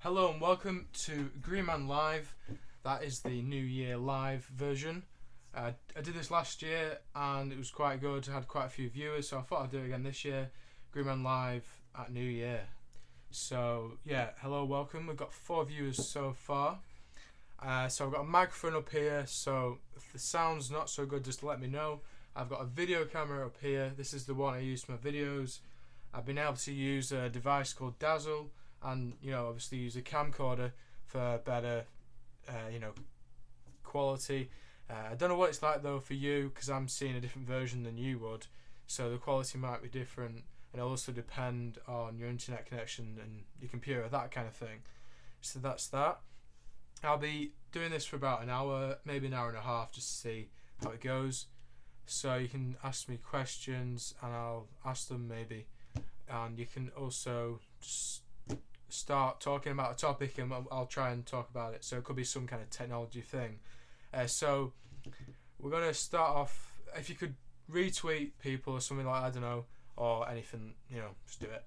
Hello and welcome to GreenMan Live. That is the New Year live version. I did this last year and it was quite good. I had quite a few viewers, so I thought I'd do it again this year. GreenMan Live at New Year. So yeah, hello, welcome. We've got 4 viewers so far. So I've got a microphone up here, so if the sound's not so good, just let me know. I've got a video camera up here. This is the one I use for my videos. I've been able to use a device called Dazzle, and obviously use a camcorder for better quality. I don't know what it's like though for you, because I'm seeing a different version than you would, so the quality might be different, and it'll also depend on your internet connection and your computer, that kind of thing. So that's that. I'll be doing this for about an hour, maybe an hour and a half, just to see how it goes. So you can ask me questions and I'll ask them maybe, and you can also just start talking about a topic and I'll try and talk about it. So it could be some kind of technology thing. So we're going to start off, if you could retweet people or something like, I don't know, or anything, just do it.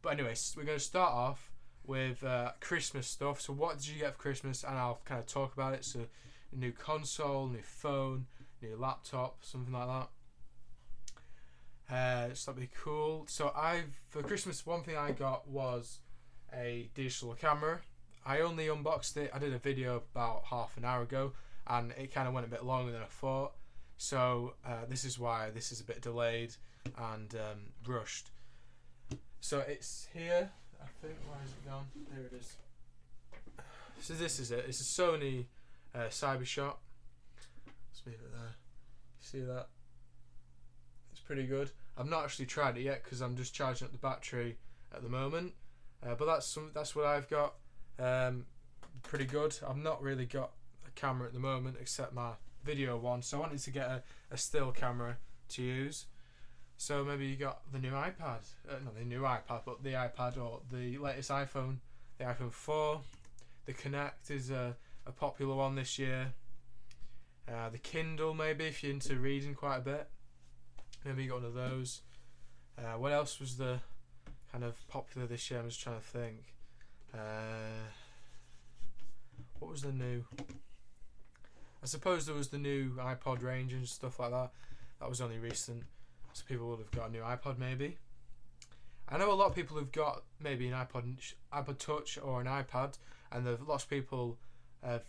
But anyways, we're going to start off with Christmas stuff. So what did you get for Christmas? And I'll kind of talk about it. So a new console, new phone, new laptop, something like that. So that'd be cool. So for Christmas, one thing I got was a digital camera. I only unboxed it. I did a video about half an hour ago and it kind of went a bit longer than I thought. So this is why this is a bit delayed and rushed. So it's here, I think. Where is it gone? There it is. So this is it. It's a Sony Cybershot. Let's move it there. See that? It's pretty good. I've not actually tried it yet because I'm just charging up the battery at the moment. But that's what I've got. Pretty good. I've not really got a camera at the moment except my video one, so I wanted to get a still camera to use. So maybe you got the new iPad, not the new iPad, but the iPad or the latest iPhone, the iPhone 4. The Connect is a popular one this year. The Kindle, maybe if you're into reading quite a bit, maybe you got one of those. What else was the kind of popular this year? I'm just trying to think. What was the new? I suppose there was the new iPod range and stuff like that. That was only recent, so people would have got a new iPod maybe. I know a lot of people who've got maybe an iPod Touch or an iPad, and lots of people have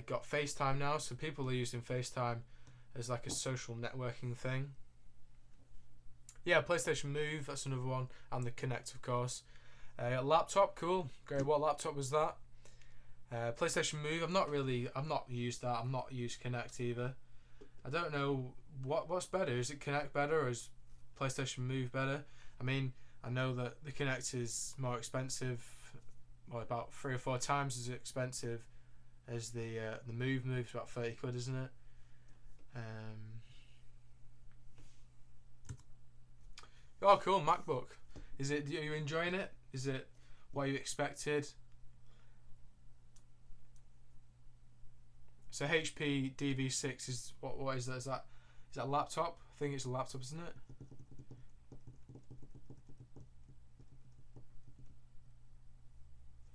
got FaceTime now, so people are using FaceTime as like a social networking thing. Yeah, PlayStation Move, that's another one, and the Connect, of course. Laptop, cool. Great. What laptop was that? PlayStation Move. I've not used that. I've not used Connect either. I don't know what's better. Is it Connect better or is PlayStation Move better? I mean, I know that the Connect is more expensive, well, about 3 or 4 times as expensive as the Move. Move's about 30 quid, isn't it? Oh, cool, MacBook. Are you enjoying it? Is it what you expected? So HP DV6 is what is that? Is that a laptop? I think it's a laptop, isn't it?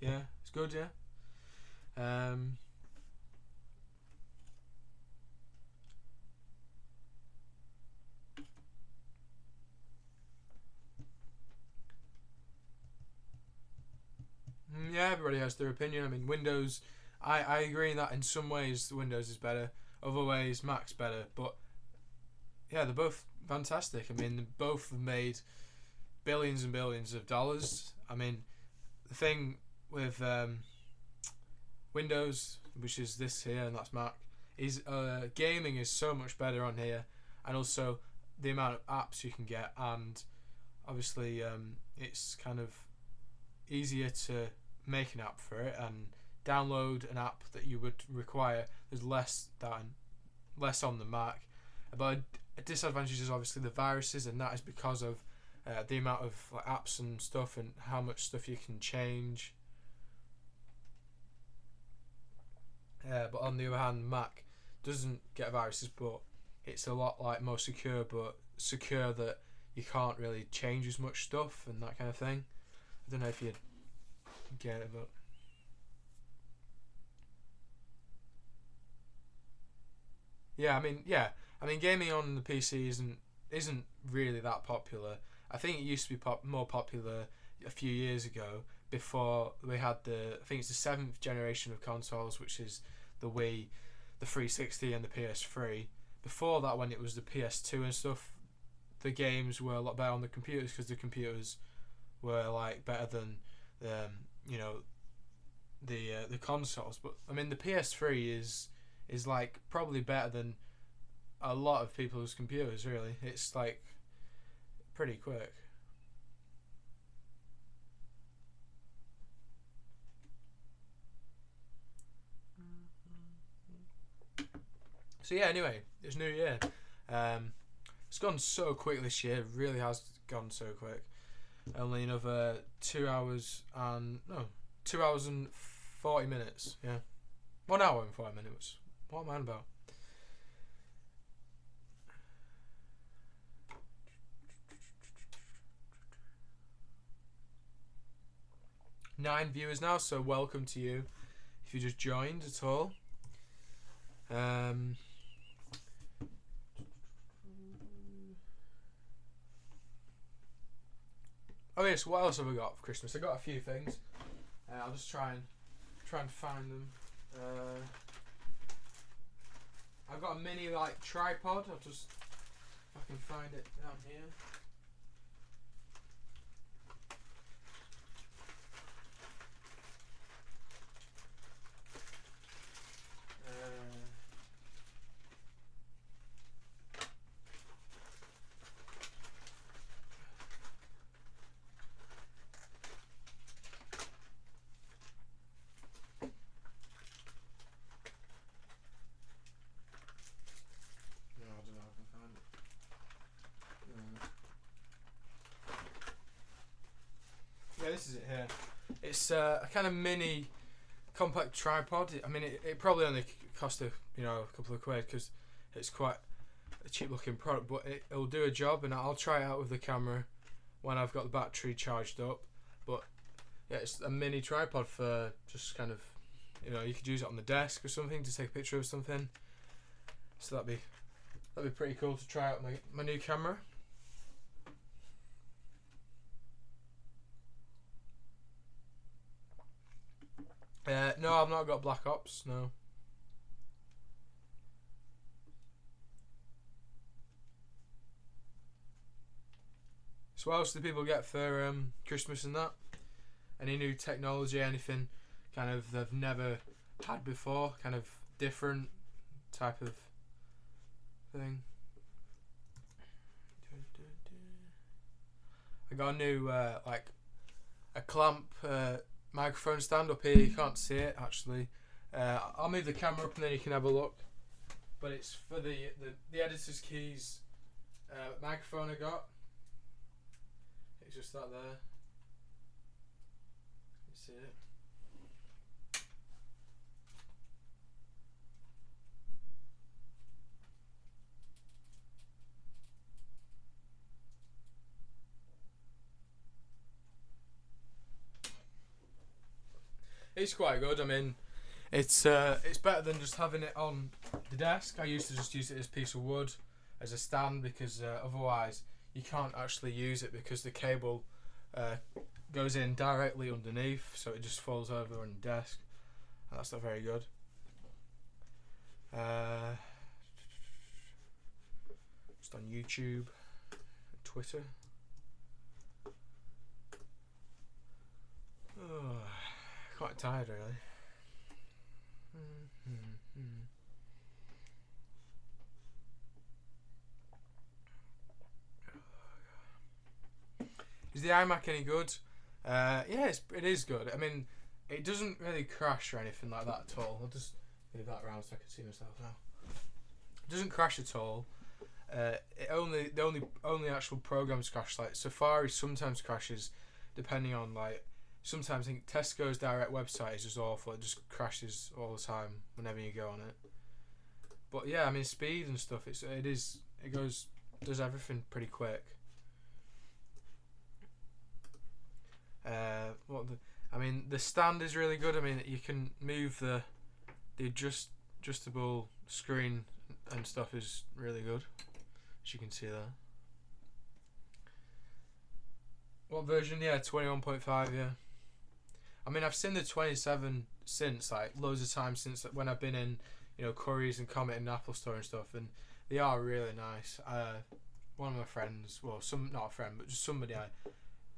Yeah, it's good, yeah. Yeah, everybody has their opinion. I mean, Windows, I agree in that in some ways Windows is better, other ways Mac's better, but yeah, they're both fantastic. I mean, both have made billions and billions of dollars. I mean, the thing with Windows, which is this here and that's Mac, is gaming is so much better on here, and also the amount of apps you can get, and obviously it's kind of easier to make an app for it and download an app that you would require. There's less on the Mac, but a disadvantage is obviously the viruses, and that is because of the amount of apps and stuff and how much stuff you can change. But on the other hand, Mac doesn't get viruses, but it's a lot more secure, but secure that you can't really change as much stuff and that kind of thing. I don't know if you get it, but Yeah, I mean, gaming on the PC isn't really that popular. I think it used to be more popular a few years ago before we had I think it's the seventh generation of consoles, which is the Wii, the 360, and the PS3. Before that, when it was the PS2 and stuff, the games were a lot better on the computers because the computers were like better than you know the consoles. But I mean, the PS3 is like probably better than a lot of people's computers. Really, it's like pretty quick. So yeah, anyway, it's New Year. It's gone so quick this year. It really has gone so quick. Only another 2 hours and 40 minutes. Yeah, 1 hour and 5 minutes. What am I on about? Nine viewers now, so welcome to you if you just joined at all. Oh yes, what else have I got for Christmas? I got a few things. I'll just try and find them. I've got a mini like tripod. I'll just if I can find it down here. Yeah, this is it here. It's a kind of mini compact tripod. I mean, it probably only cost a couple of quid because it's quite a cheap looking product, but it'll do a job, and I'll try it out with the camera when I've got the battery charged up. But yeah, it's a mini tripod for just kind of, you could use it on the desk or something to take a picture of something. So that'd be pretty cool to try out my new camera. No, I've not got Black Ops. No. So what else do people get for Christmas and that? Any new technology? Anything kind of they've never had before? Kind of different type of thing. I got a new like a clamp microphone stand up here. You can't see it actually. I'll move the camera up and then you can have a look. But it's for the editor's keys microphone I got. It's just that there. You see it? It's quite good. I mean, it's better than just having it on the desk. I used to just use it as a piece of wood, as a stand, because otherwise you can't actually use it because the cable goes in directly underneath, so it just falls over on the desk, and that's not very good. Just on YouTube, Twitter. Oh, quite tired really. Is the iMac any good? Yeah, it is good. I mean, it doesn't really crash or anything like that at all. I'll just move that around so I can see myself now. It doesn't crash at all. The only actual programs crash. Like Safari sometimes crashes, depending on like. Sometimes I think Tesco's direct website is just awful. It just crashes all the time whenever you go on it. But yeah, I mean speed and stuff. Does everything pretty quick. The stand is really good. I mean, you can move the adjustable screen and stuff is really good, as you can see there. What version? Yeah, 21.5. Yeah. I mean, I've seen the 27 since, like, loads of times since when I've been in, you know, Curry's and Comet and Apple Store and stuff, and they are really nice. One of my friends, well, not a friend, but just somebody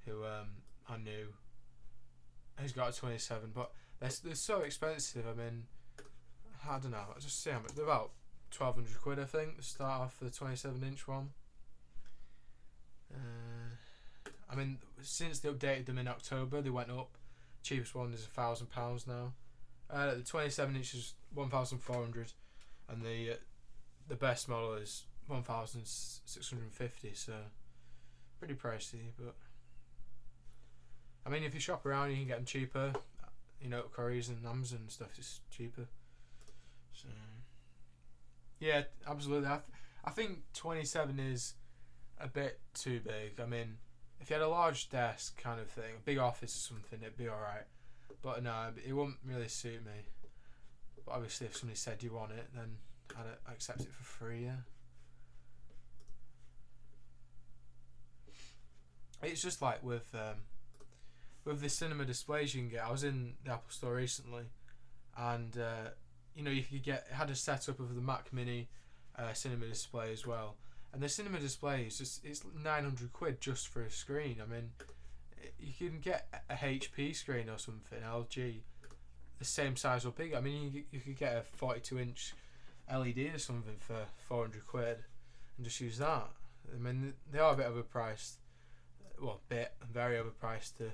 who I knew, has got a 27, but they're so expensive. I mean, I don't know. I just see how much. They're about 1,200 quid, I think, to start off for the 27-inch one. I mean, since they updated them in October, they went up. Cheapest one is £1,000 now. The 27-inch is 1,400, and the best model is 1,650. So pretty pricey, but I mean, if you shop around, you can get them cheaper. You know, Curry's and Amazon and stuff is cheaper. So yeah, absolutely. I think 27 is a bit too big. I mean, if you had a large desk kind of thing, a big office or something, it'd be alright. But no, it wouldn't really suit me. But obviously, if somebody said you want it, then I'd accept it for free, yeah. It's just like with the cinema displays you can get. I was in the Apple Store recently, and you know, you could get, it had a setup of the Mac Mini cinema display as well. And the cinema display is it's 900 quid just for a screen. I mean, you can get a HP screen or something, LG, the same size or bigger. I mean, you could get a 42-inch LED or something for 400 quid and just use that. I mean, they are a bit overpriced. Well, very overpriced to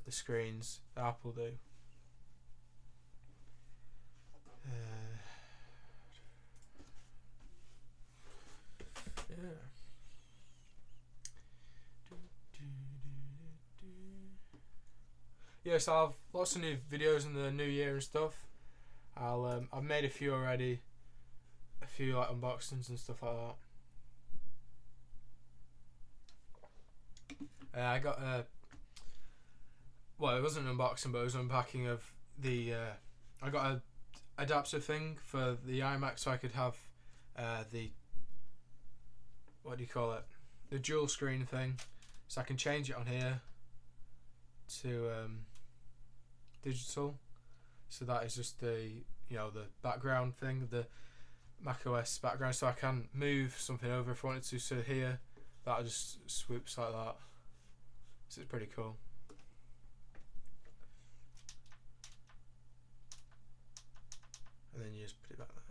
the screens that Apple do. Yeah. Yeah, so I'll have lots of new videos in the new year and stuff. I've made a few already, a few like unboxings and stuff like that. I got well, it wasn't an unboxing, but it was an unpacking of the. I got a adapter thing for the iMac, so I could have the, what do you call it, the dual screen thing, so I can change it on here to digital. So that is just the, you know, the background thing, the macOS background, so I can move something over if I wanted to. So here, that just swoops like that. So it's pretty cool. And then you just put it back there.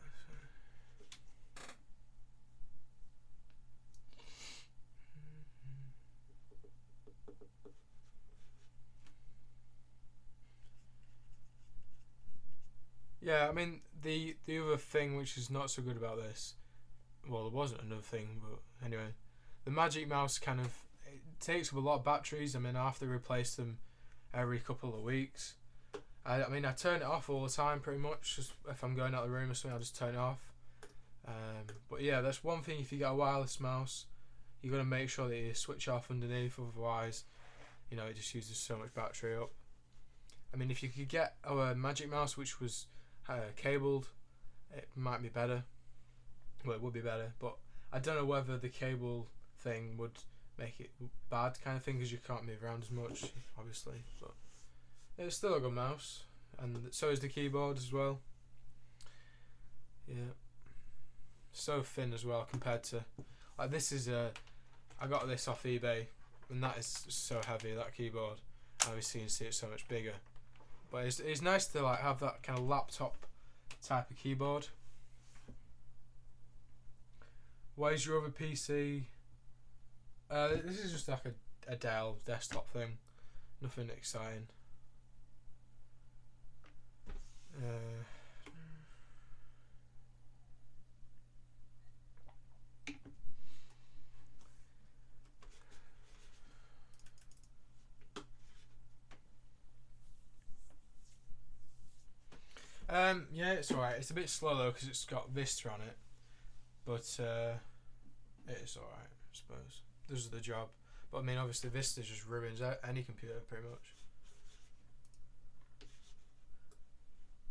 Yeah, I mean, the other thing which is not so good about this, well, there wasn't another thing, but anyway, the Magic Mouse kind of, it takes up a lot of batteries. I mean, I have to replace them every couple of weeks. I mean, I turn it off all the time pretty much. Just if I'm going out of the room or something, I just turn it off. But yeah, that's one thing. If you get a wireless mouse, you got to make sure that you switch off underneath. Otherwise, you know, it just uses so much battery up. I mean, if you could get a Magic Mouse which was cabled, it might be better. Well, it would be better, but I don't know whether the cable thing would make it bad kind of thing, because you can't move around as much, obviously. But it's still a good mouse, and so is the keyboard as well. Yeah, so thin as well compared to, like, this is I got this off eBay, and that is so heavy, that keyboard. Obviously you can see it's so much bigger, but it's nice to like have that kind of laptop type of keyboard. Where's your other PC? This is just like a Dell desktop thing, nothing exciting. Yeah, it's alright. It's a bit slow though because it's got Vista on it, but it's alright, I suppose. Does the job. But I mean, obviously Vista just ruins any computer pretty much.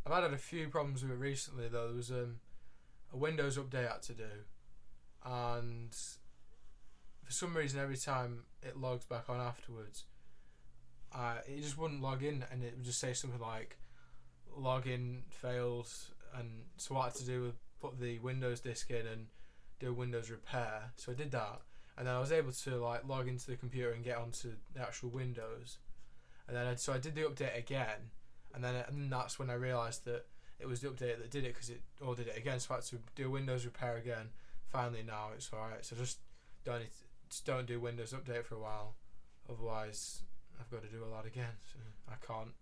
I've had a few problems with it recently though. There was a Windows update I had to do, and for some reason every time it logs back on afterwards, it just wouldn't log in, and it would just say something like login failed. And so what I had to do was put the Windows disk in and do a Windows repair. So I did that, and then I was able to like log into the computer and get onto the actual Windows. And then so I did the update again, and that's when I realised that it was the update that did it, because it all did it again. So I had to do a Windows repair again. Finally now it's alright. So just don't do Windows update for a while, otherwise I've got to do a lot again. So I can't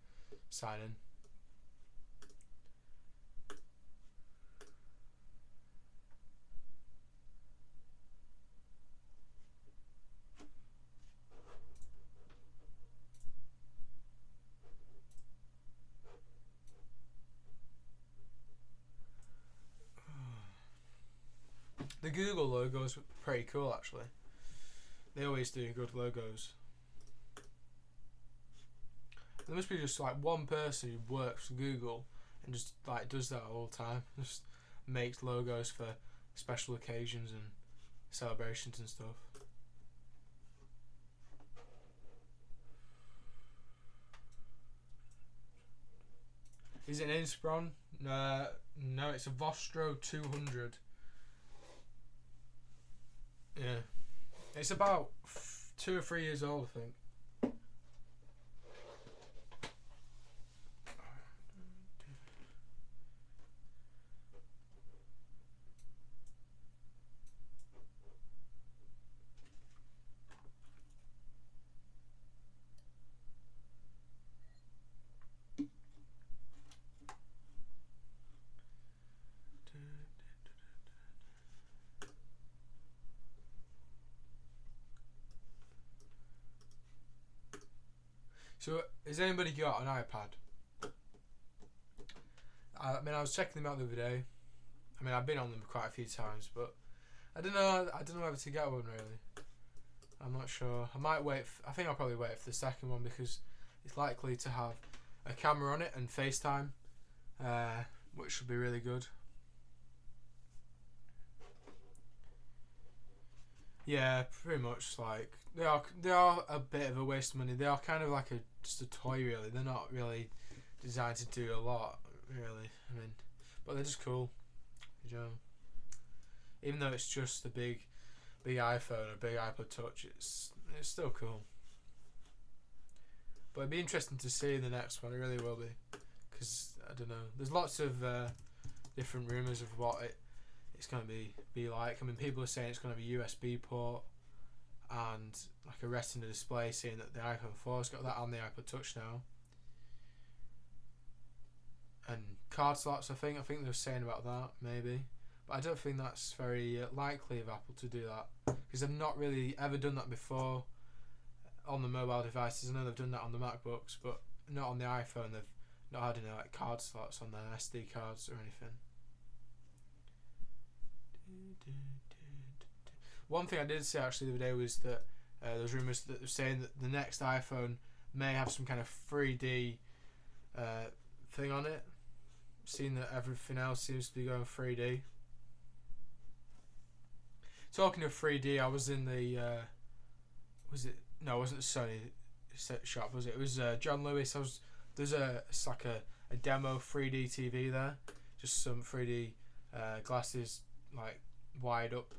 sign in. The Google logo is pretty cool, actually. They always do good logos. There must be just like one person who works for Google and just like does that all the time. Just makes logos for special occasions and celebrations and stuff. Is it an Inspiron? No, it's a Vostro 200. Yeah, it's about 2 or 3 years old, I think. So, has anybody got an iPad? I mean, I was checking them out the other day. I mean, I've been on them quite a few times, but I don't know whether to get one, really. I'm not sure. I might wait. I think I'll probably wait for the second one, because it's likely to have a camera on it and FaceTime, which should be really good. Yeah, pretty much. Like they are a bit of a waste of money. They are kind of like just a toy, really. They're not really designed to do a lot, really. I mean, but they're just cool, you know. Even though it's just a big iPhone or big iPod Touch, it's still cool. But it'd be interesting to see the next one. It really will be, because I don't know. There's lots of different rumours of what it's going to be like. I mean, people are saying it's going to be USB port and like a Retina display, saying that the iPhone 4's got that on the iPod Touch now. And card slots, I think they were saying about that, maybe. But I don't think that's very likely of Apple to do that, because they've not really ever done that before on the mobile devices. I know they've done that on the MacBooks, but not on the iPhone. They've not had any like card slots on their SD cards or anything. One thing I did see actually the other day was that there's rumours that they're saying that the next iPhone may have some kind of 3D thing on it. Seeing that everything else seems to be going 3D. Talking of 3D, I was in the no, it wasn't the Sony shop, was it? It was John Lewis. It's like a demo 3D TV there, just some 3D glasses like wide up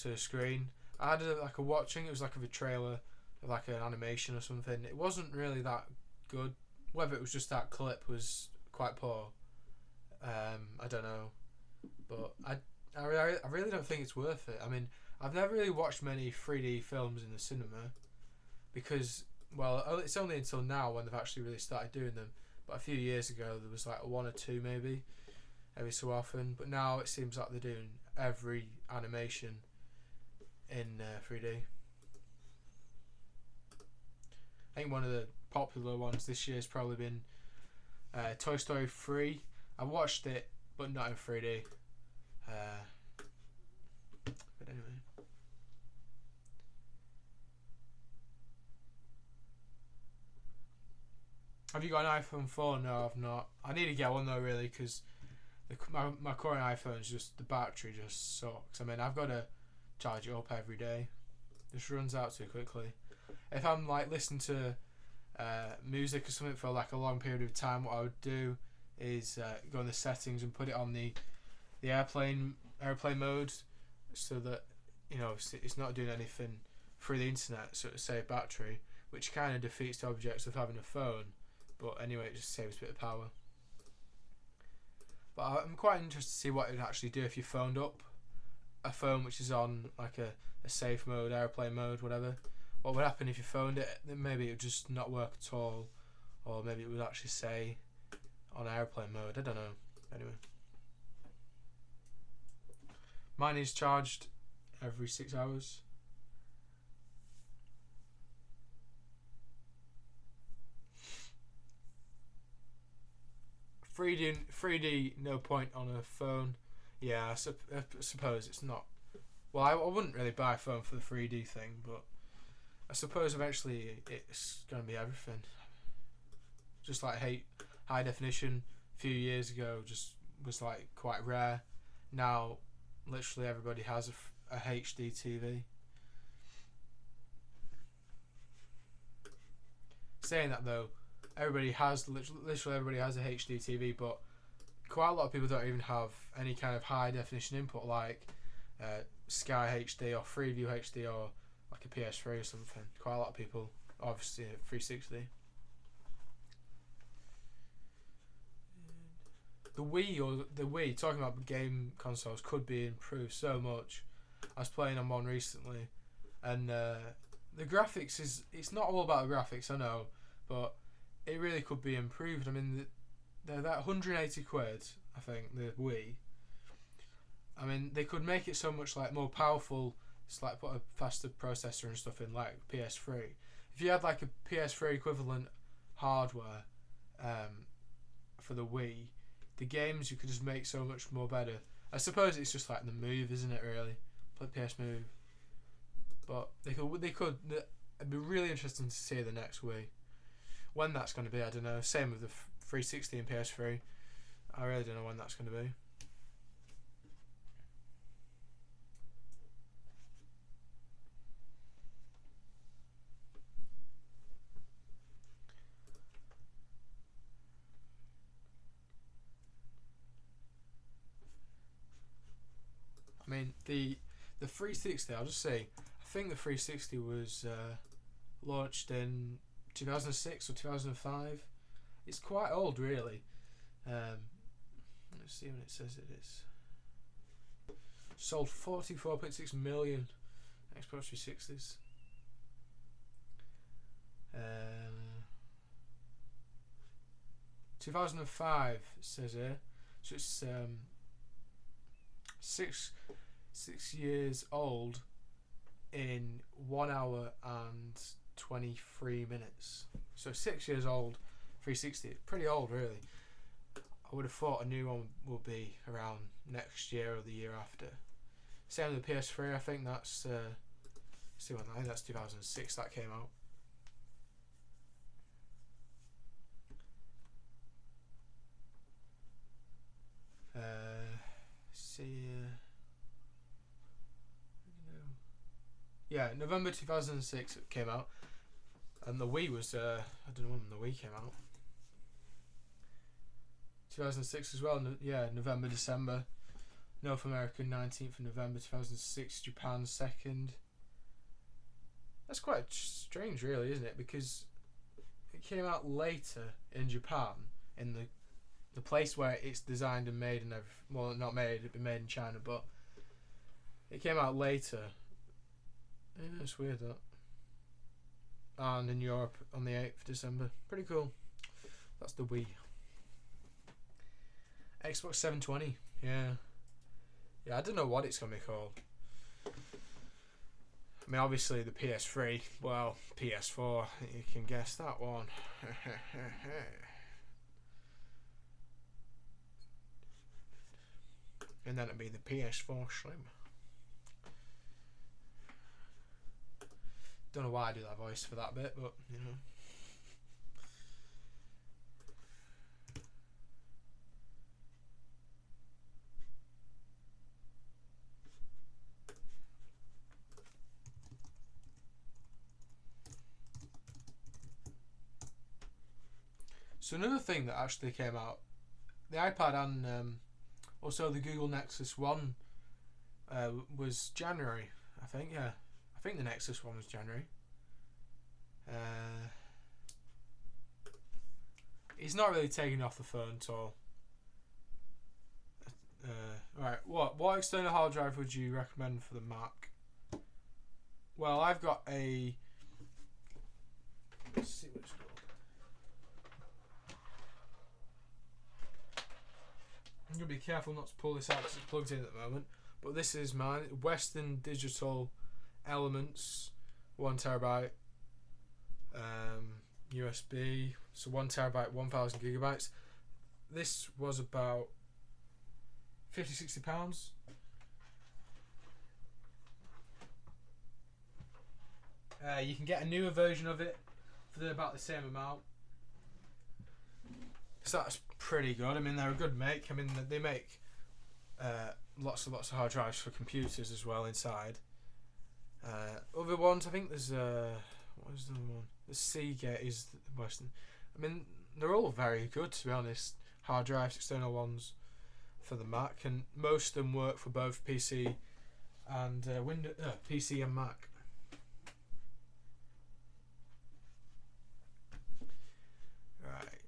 to the screen. I had like a watching. It was like a trailer of like an animation or something. It wasn't really that good. Whether it was just that clip was quite poor. I don't know, but I really don't think it's worth it. I mean, I've never really watched many 3D films in the cinema, because, well, it's only until now when they've actually really started doing them. But a few years ago there was like 1 or 2 maybe, every so often. But now it seems like they're doing every animation in 3D. I think one of the popular ones this year has probably been Toy Story 3. I watched it, but not in 3D. But anyway. Have you got an iPhone 4? No, I've not. I need to get one though, really, because my current iPhone's just, the battery just sucks. I mean, I've got to charge it up every day. It just runs out too quickly. If I'm like listening to music or something for like a long period of time, what I would do is go in the settings and put it on the airplane mode, so that it's not doing anything through the internet, so to save battery, which kind of defeats the objects of having a phone. But anyway, it just saves a bit of power. But I'm quite interested to see what it would actually do if you phoned up a phone which is on like a safe mode, airplane mode, whatever. What would happen if you phoned it? Then maybe it would just not work at all, or maybe it would actually say on airplane mode. I don't know. Anyway, mine is charged every 6 hours. $3D, no point on a phone. Yeah, I suppose it's not. Well, I wouldn't really buy a phone for the 3D thing, but I suppose eventually it's going to be everything. Just like high definition a few years ago just was like quite rare. Now, literally everybody has a HD TV. Saying that though, literally everybody has a HD TV, but quite a lot of people don't even have any kind of high definition input like Sky HD or Freeview HD or like a PS3 or something. Quite a lot of people, obviously, 360. The Wii, talking about game consoles, could be improved so much. I was playing on one recently, and the graphics it's not all about the graphics, I know, but it really could be improved. I mean, they're that 180 quid, I think, the Wii. I mean, they could make it so much like more powerful. It's like put a faster processor and stuff in, like PS3. If you had like a PS3 equivalent hardware for the Wii, the games you could just make so much more better. I suppose it's just like the Move, isn't it? Really, like PS Move. But they could. It'd be really interesting to see the next Wii. When that's going to be, I don't know. Same with the 360 and PS3. I really don't know when that's going to be. I mean, the 360, I'll just say, I think the 360 was launched in 2006 or 2005. It's quite old, really. Let's see when it says it is. Sold 44.6 million Xbox 360s. 2005 it says here. So it's 6 years old in 1 hour and 23 minutes. So 6 years old, 360. Pretty old, really. I would have thought a new one would be around next year or the year after. Same with the PS3. I think that's I think that's 2006 that came out. Yeah, November 2006 it came out, and the Wii was I don't know when the Wii came out. 2006 as well. Yeah, November, December. North America 19th of November 2006. Japan 2nd. That's quite strange, really, isn't it? Because it came out later in Japan, in the place where it's designed and made and everything. Well, not made, it'd been made in China, but it came out later. Yeah, it's weird that. And in Europe on the 8th of December. Pretty cool. That's the Wii. Xbox 720. Yeah. Yeah, I don't know what it's going to be called. I mean, obviously the PS3. Well, PS4. You can guess that one. And then it'd be the PS4 Slim. Don't know why I do that voice for that bit, but you know. So another thing that actually came out, the iPad and also the Google Nexus One was January, I think. Yeah, I think the Nexus One was January. He's not really taking off the phone at all. Right, what external hard drive would you recommend for the Mac? Well, I've got a. Let's see what it's called. I'm gonna be careful not to pull this out because it's plugged in at the moment. But this is mine, Western Digital Elements, 1 terabyte, USB, so 1 terabyte, 1000 gigabytes. This was about £50-60. You can get a newer version of it for about the same amount. So that's pretty good. I mean, they're a good make. I mean, they make lots of hard drives for computers as well inside. Other ones, I think there's what is the other one? The Seagate is the Western. I mean, they're all very good, to be honest. Hard drives, external ones for the Mac, and most of them work for both PC and PC and Mac. Right.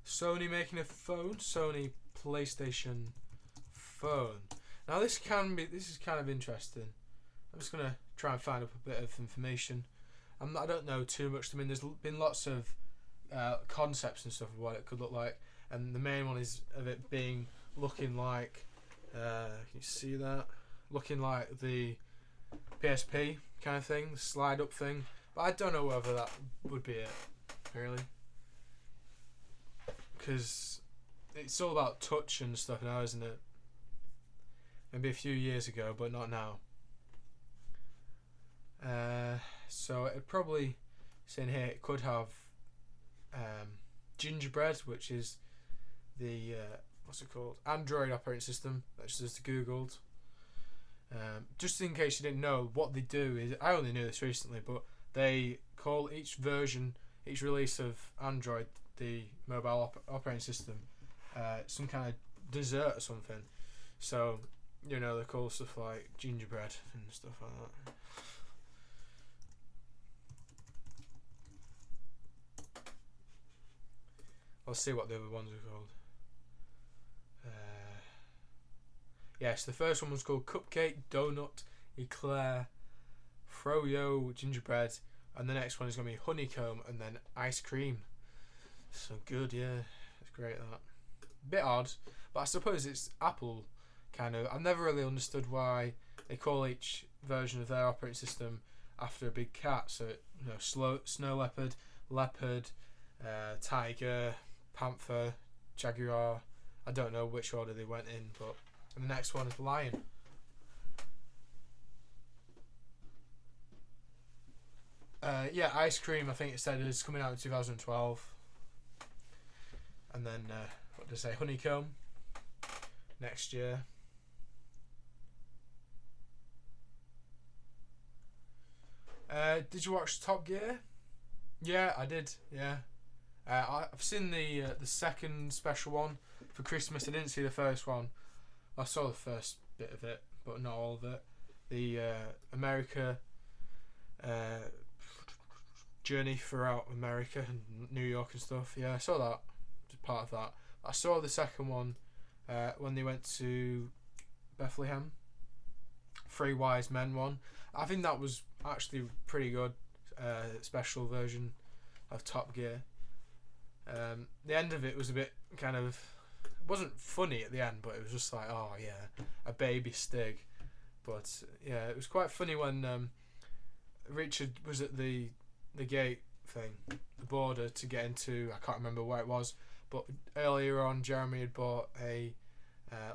Sony making a phone, Sony PlayStation phone. Now this is kind of interesting. I'm just gonna try and find up a bit of information. I don't know too much. I mean, there's been lots of concepts and stuff of what it could look like, and the main one is of it looking like. Can you see that? Looking like the PSP kind of thing, the slide up thing. But I don't know whether that would be it, really, because it's all about touch and stuff now, isn't it? Maybe a few years ago, but not now. So it probably, saying here, it could have Gingerbread, which is the what's it called? Android operating system. That's just googled. Just in case you didn't know, what they do is, I only knew this recently, but they call each version, each release of Android, the mobile operating system, some kind of dessert or something. So, you know, they call stuff like gingerbread and stuff like that. Let's see what the other ones are called. Yes, the first one was called Cupcake, Donut, Eclair, Froyo, Gingerbread, and the next one is going to be Honeycomb and then Ice Cream. So good, yeah. It's great, that. Bit odd, but I suppose it's Apple, kind of. I've never really understood why they call each version of their operating system after a big cat. So, you know, snow leopard, tiger, panther, jaguar. I don't know which order they went in, but and the next one is lion. Yeah, Ice Cream, I think it said, is coming out in 2012. And then, what did I say, Honeycomb next year. Did you watch Top Gear? Yeah, I did. Yeah, I've seen the second special one for Christmas. I didn't see the first one. I saw the first bit of it, but not all of it. The America journey throughout America and New York and stuff. Yeah, I saw that. Just part of that. I saw the second one when they went to Bethlehem. Three Wise Men one. I think that was actually pretty good. Special version of Top Gear. The end of it was a bit kind of, it wasn't funny at the end, but it was just like, oh yeah, a baby Stig. But yeah, it was quite funny when Richard was at the gate thing, the border to get into, I can't remember where it was, but earlier on Jeremy had bought a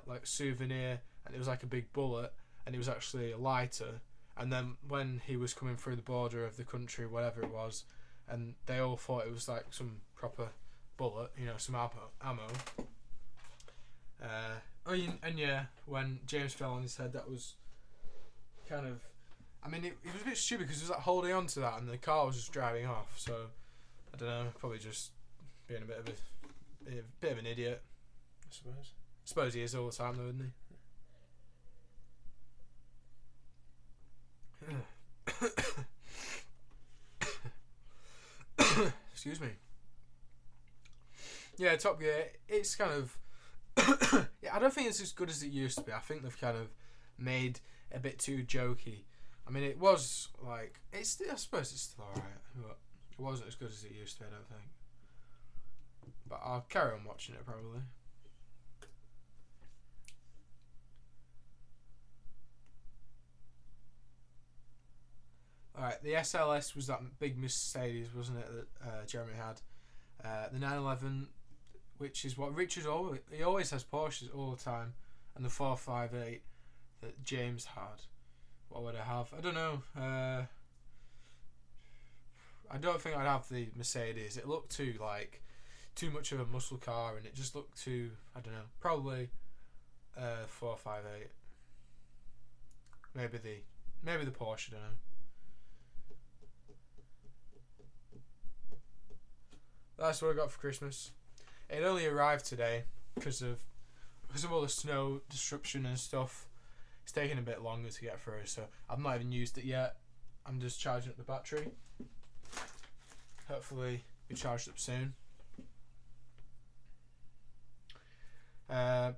like souvenir, and it was like a big bullet, and it was actually a lighter. And then when he was coming through the border of the country, whatever it was, and they all thought it was like some proper bullet, you know, some ammo. And yeah, when James fell on his head, that was kind of, I mean, it was a bit stupid because it was like holding on to that and the car was just driving off. So I don't know, probably just being a bit of an idiot, I suppose. I suppose he is all the time though, isn't he? Excuse me. Yeah, Top Gear. It's kind of. Yeah, I don't think it's as good as it used to be. I think they've kind of made a bit too jokey. I mean, it was like I suppose it's still alright, but it wasn't as good as it used to be. I don't think. But I'll carry on watching it probably. Alright, the SLS was that big Mercedes, wasn't it, that Jeremy had? The 911, which is what Richard always has Porsches all the time, and the 458 that James had. What would I have? I don't know. I don't think I'd have the Mercedes. It looked too much of a muscle car, and it just looked too, I don't know. Probably 458. Maybe the Porsche. I don't know. That's what I got for Christmas. It only arrived today because of all the snow disruption and stuff. It's taking a bit longer to get through, so I've not even used it yet. I'm just charging up the battery. Hopefully be charged up soon.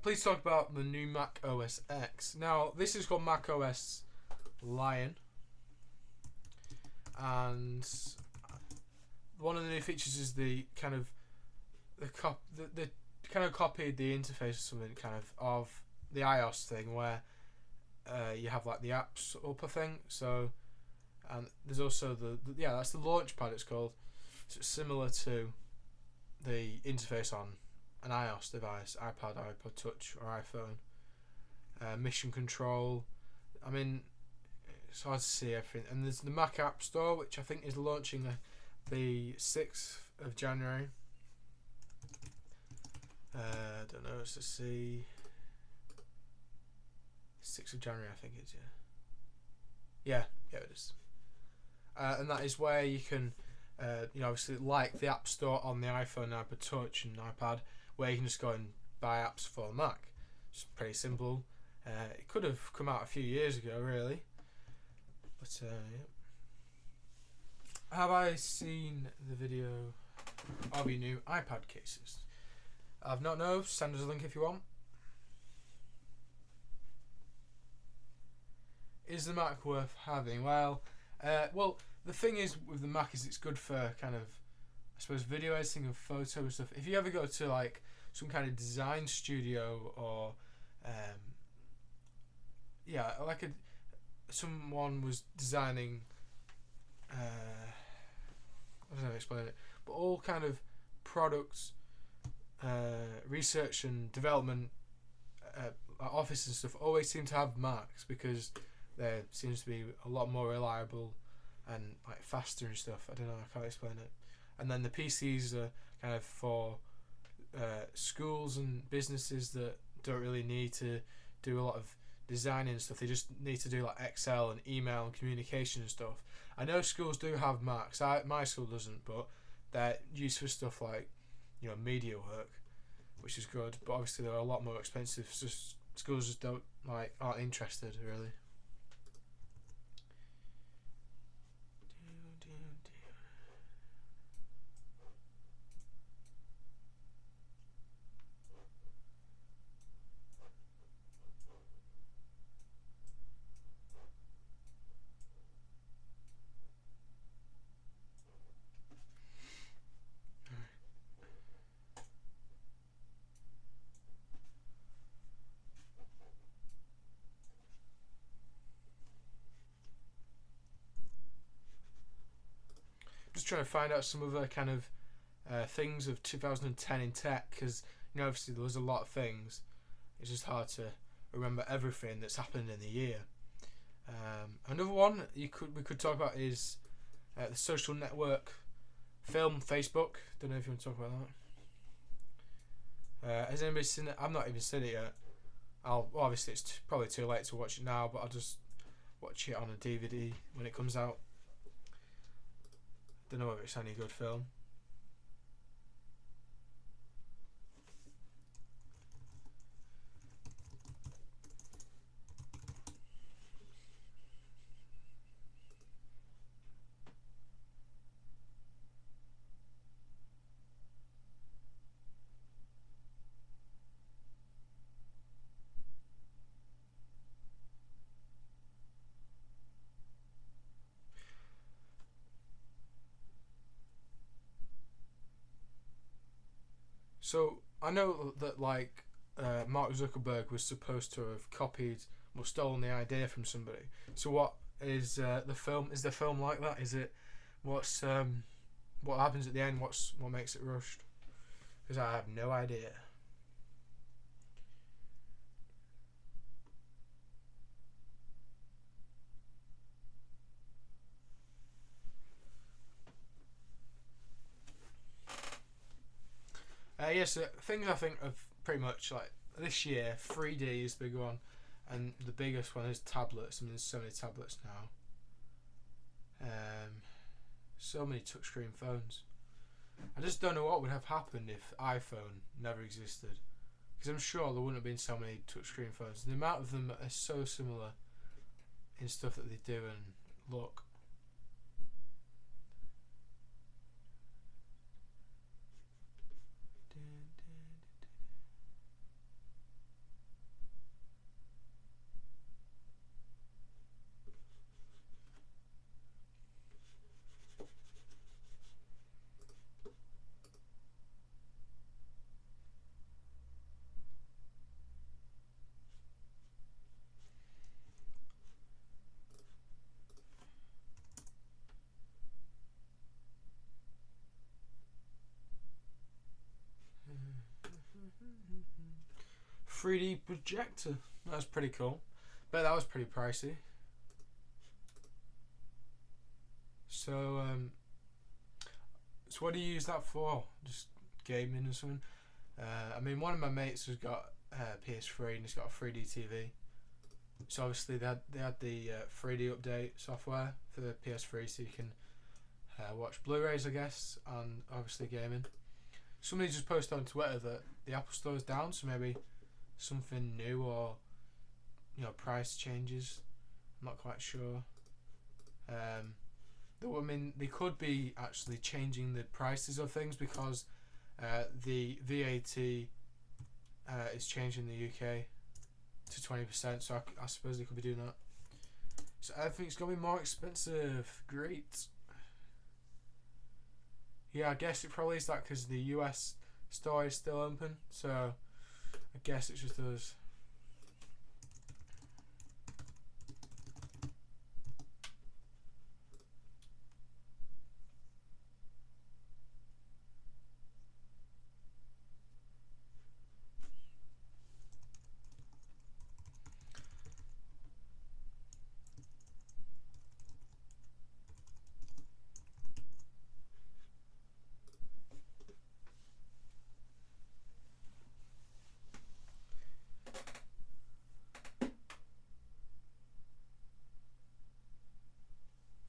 Please talk about the new Mac OS X. Now, this is called Mac OS Lion, and one of the new features is the kind of copied the interface or something of the iOS thing, where you have like the apps upper thing. So, and there's also that's the launch pad, it's called. So it's similar to the interface on an iOS device, iPad, iPod Touch, or iPhone. Mission control. I mean, it's hard to see everything. And there's the Mac App Store, which I think is launching the 6th of January. I don't know, let's just see. 6th of January, I think it's, yeah, it is. And that is where you can, obviously, like the App Store on the iPhone, iPod Touch, and iPad, where you can just go and buy apps for the Mac. It's pretty simple. It could have come out a few years ago, really. But, yeah. Have I seen the video of your new iPad cases? I've not known. Send us a link if you want. Is the Mac worth having? Well, the thing is with the Mac is it's good for kind of, I suppose, video editing and photo and stuff. If you ever go to like some kind of design studio or, someone was designing, I don't know how to explain it, but all kind of products, research and development offices and stuff always seem to have Macs because there seems to be a lot more reliable and like faster and stuff. I don't know, I can't explain it. And then the PCs are kind of for schools and businesses that don't really need to do a lot of designing and stuff. They just need to do like Excel and email and communication and stuff. I know schools do have Macs. My school doesn't, but they're used for stuff like, media work, which is good. But obviously they're a lot more expensive. So schools just aren't interested really. Just trying to find out some other kind of things of 2010 in tech, because obviously there was a lot of things. It's just hard to remember everything that's happened in the year. Another one we could talk about is the social network film Facebook. Don't know if you want to talk about that. Has anybody seen it? I've not even seen it yet. Obviously it's probably too late to watch it now, but I'll just watch it on a DVD when it comes out. Don't know if it's any good film. So I know that like Mark Zuckerberg was supposed to have copied or stolen the idea from somebody. So what is the film? Is the film like that? Is it what happens at the end? What makes it rushed? Because I have no idea. Yes, things I think of pretty much like this year. 3D is the big one, and the biggest one is tablets. I mean, there's so many tablets now. So many touchscreen phones. I just don't know what would have happened if iPhone never existed, because I'm sure there wouldn't have been so many touchscreen phones. The amount of them are so similar in stuff that they do and look. Mm-hmm. 3D projector. That's pretty cool. But that was pretty pricey. So what do you use that for? Just gaming or something? I mean, one of my mates has got PS3 and he's got a 3D TV. So obviously they had the 3D update software for the PS3, so you can watch Blu-rays, I guess, and obviously gaming. Somebody just posted on Twitter that the Apple Store is down, so maybe something new or price changes. I'm not quite sure. Though, I mean, they could be actually changing the prices of things because the VAT is changing in the UK to 20%, so I suppose they could be doing that. So everything's gonna be more expensive. Great. Yeah, I guess it probably is that because the US store is still open, so I guess it's just us.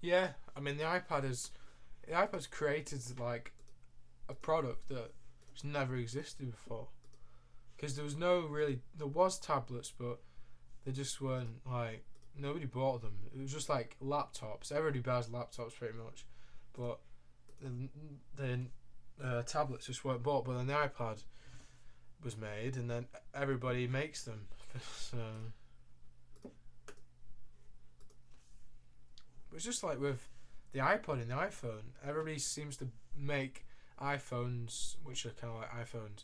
Yeah, I mean the iPad's created like a product that's never existed before. Because there was tablets, but they just weren't like, nobody bought them. It was just like laptops. Everybody buys laptops pretty much, but the tablets just weren't bought. But then the iPad was made, and then everybody makes them. So it's just like with the iPod and the iPhone. Everybody seems to make iPhones, which are kind of like iPhones,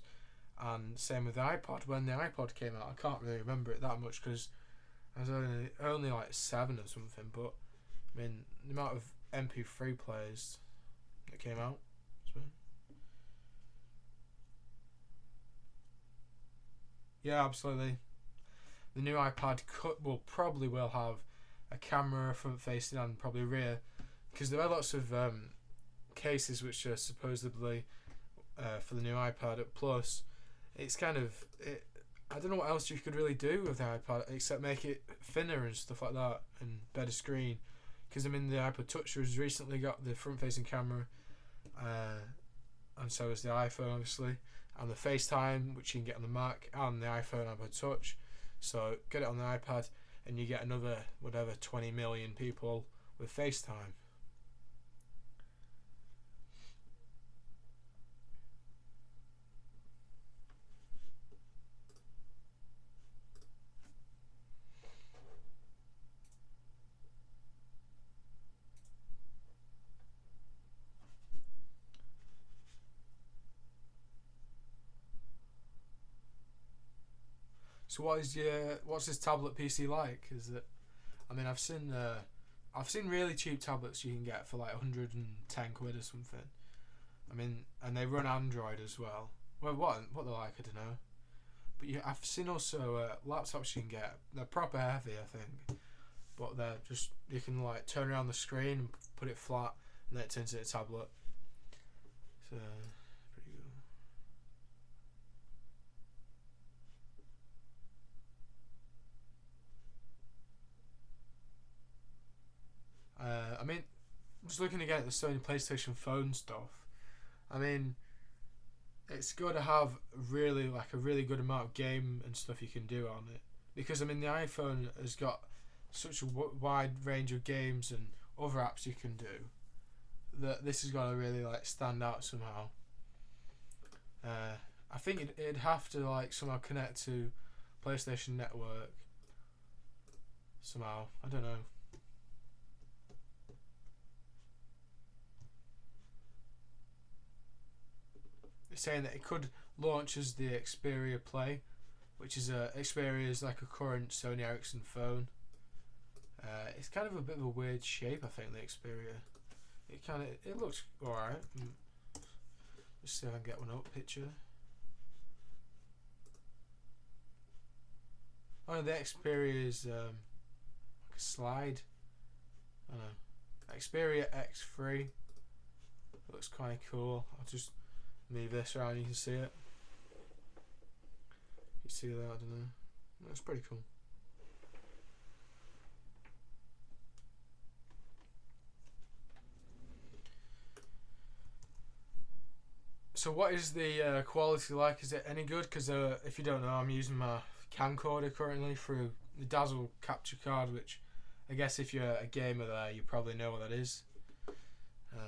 and same with the iPod. When the iPod came out, I can't really remember it that much because I was only like 7 or something. But I mean, the amount of MP3 players that came out. So. Yeah, absolutely. The new iPad probably will have a camera front facing and probably rear, because there are lots of cases which are supposedly for the new iPad Plus. It's kind of I don't know what else you could really do with the iPad except make it thinner and stuff like that and better screen. Because I mean the iPod Touch has recently got the front-facing camera, and so has the iPhone obviously, and the FaceTime which you can get on the Mac and the iPhone iPod Touch. So get it on the iPad and you get another whatever 20 million people with FaceTime. So what's this tablet PC like? Is it? I mean, I've seen really cheap tablets you can get for like 110 quid or something. I mean, and they run Android as well. Well, what they're like, I don't know. But I've seen also laptops you can get. They're proper heavy, I think. But they're just, you can like turn around the screen and put it flat, and then it turns into a tablet. So pretty good. I mean, just looking again at the Sony PlayStation phone stuff. I mean, it's got to have really a really good amount of game and stuff you can do on it, because I mean the iPhone has got such a wide range of games and other apps you can do that this has got to really like stand out somehow. I think it'd have to like somehow connect to PlayStation Network somehow. I don't know. It's saying that it could launch as the Xperia Play, which is Xperia is like a current Sony Ericsson phone. It's kind of a bit of a weird shape, I think, the Xperia. It looks alright. Let's see if I can get one up. Picture. Oh, the Xperia is like a slide. I don't know. Xperia X3. It looks kind of cool. I'll just move this around. You can see it. You see that? I don't know. That's pretty cool. So what is the quality like? Is it any good? Because if you don't know, I'm using my camcorder currently through the Dazzle capture card, which I guess if you're a gamer there, you probably know what that is. Oh.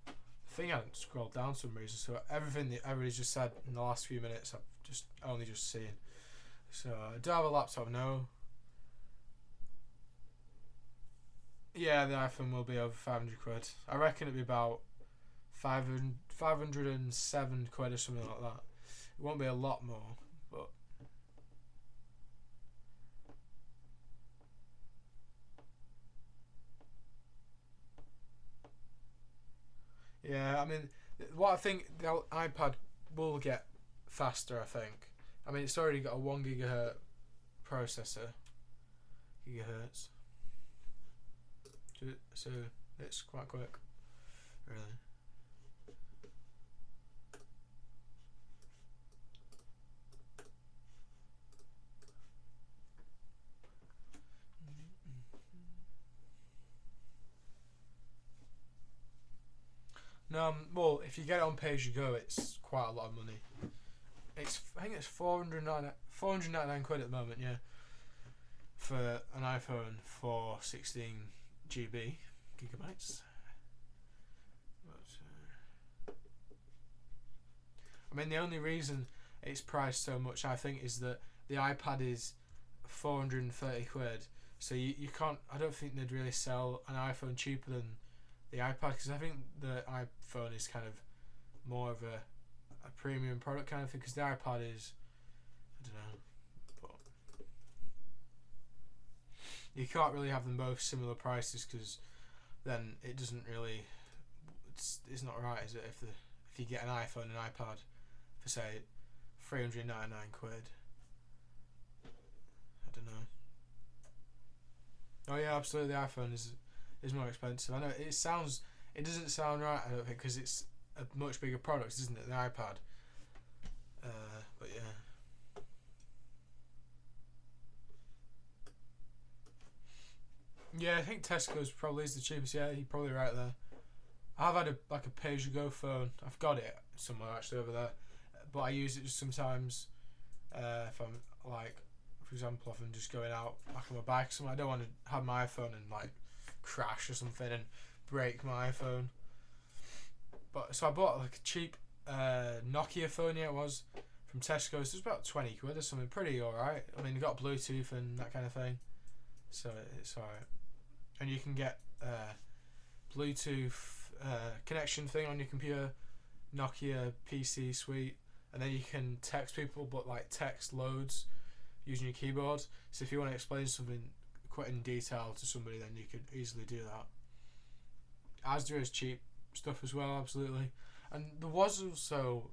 I think I haven't scrolled down for some reason, so everything that everybody's just said in the last few minutes, I've only just seen. So, do I have a laptop? No. Yeah, the iPhone will be over 500 quid. I reckon it'll be about 507 quid or something like that. It won't be a lot more, but... Yeah, I mean, what I think the iPad will get faster, I think. I mean, it's already got a 1 gigahertz processor. Gigahertz. So it's quite quick, really. No, well, if you get it on pay as you go, it's quite a lot of money. I think it's 499 quid at the moment, yeah, for an iPhone for 16 gigabytes. But, I mean, the only reason it's priced so much, I think, is that the iPad is 430 quid. So you can't. I don't think they'd really sell an iPhone cheaper than the iPad, because I think the iPhone is kind of more of a premium product kind of thing, because the iPad is, I don't know, but you can't really have them both similar prices, because then it doesn't really, it's not right, is it, if you get an iPhone and an iPad for say 399 quid. I don't know. Oh yeah, absolutely, the iPhone is is more expensive. I know it sounds, it doesn't sound right, I don't think, because it's a much bigger product, isn't it, the iPad? But yeah. Yeah, I think Tesco's probably is the cheapest. Yeah, you're probably right there. I've had a pay-as-you-go phone. I've got it somewhere actually over there, but I use it just sometimes. If I'm like, for example, if I'm just going out like on my bike or something, I don't want to have my iPhone and like crash or something and break my iPhone. But so I bought like a cheap Nokia phone. Yeah, it was from Tesco's. It was about 20 quid or something. Pretty alright. I mean, it got Bluetooth and that kind of thing, so it's alright. And you can get Bluetooth connection thing on your computer, Nokia PC suite, and then you can text people, but like text loads using your keyboard. So if you want to explain something quite in detail to somebody, then you could easily do that. Asda is cheap stuff as well, absolutely. And there was also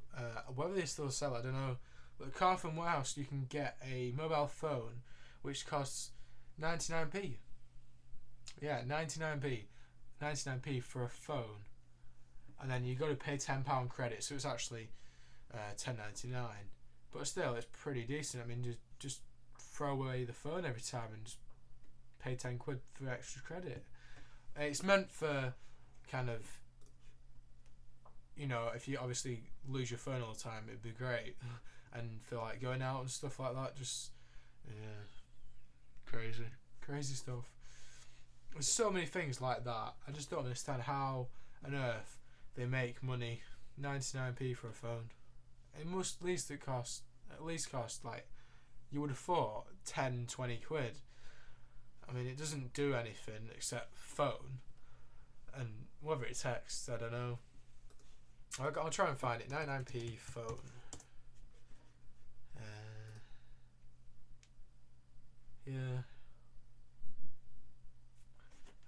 whether they still sell it, I don't know, but at Carphone Warehouse you can get a mobile phone which costs 99p. Yeah, 99p for a phone, and then you got to pay £10 credit, so it's actually £10.99. But still, it's pretty decent. I mean, just throw away the phone every time and just pay 10 quid for extra credit. It's meant for kind of, you know, if you obviously lose your phone all the time, it'd be great, and for like going out and stuff like that. Just crazy stuff. There's so many things like that. I just don't understand how on earth they make money. 99p for a phone. It must at least cost like, you would have thought 10-20 quid. I mean, it doesn't do anything except phone, and whether it texts, I don't know. I'll try and find it. 99p phone. Yeah.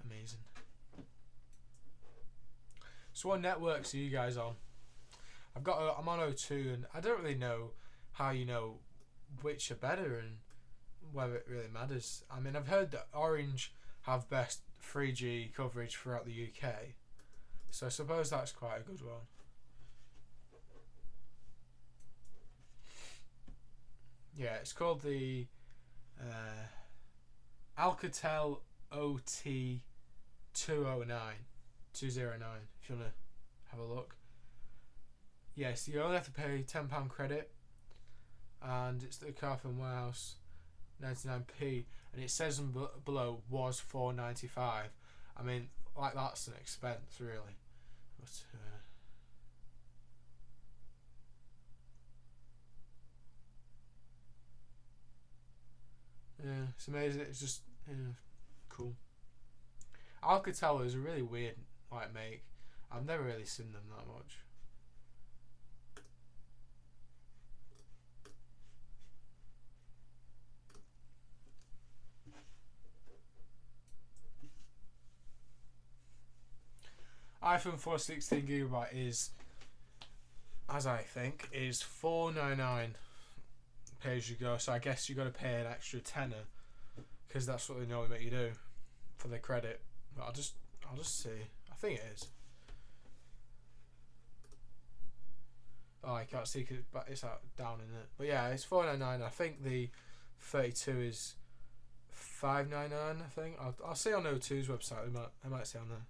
Amazing. So what networks are you guys on? I'm on O2, and I don't really know how you know which are better and whether it really matters. I mean, I've heard that Orange have best 3G coverage throughout the UK, so I suppose that's quite a good one. Yeah, it's called the Alcatel OT 209, if you want to have a look. Yes, you only have to pay £10 credit, and it's the Carphone Warehouse, 99p, and it says below was £4.95. I mean, like, that's an expense, really. But yeah, it's amazing. It's just cool. Alcatel is a really weird like make. I've never really seen them that much. iPhone 4 16GB is, as I think, is $4.99 pay as you go. So I guess you got to pay an extra tenner because that's what they normally make you do for the credit. But I'll just see. I think it is. Oh, I can't see because it's out down in it. But yeah, it's $4.99. I think the 32 is $5.99. I think I'll see on O2's website. I might see on there.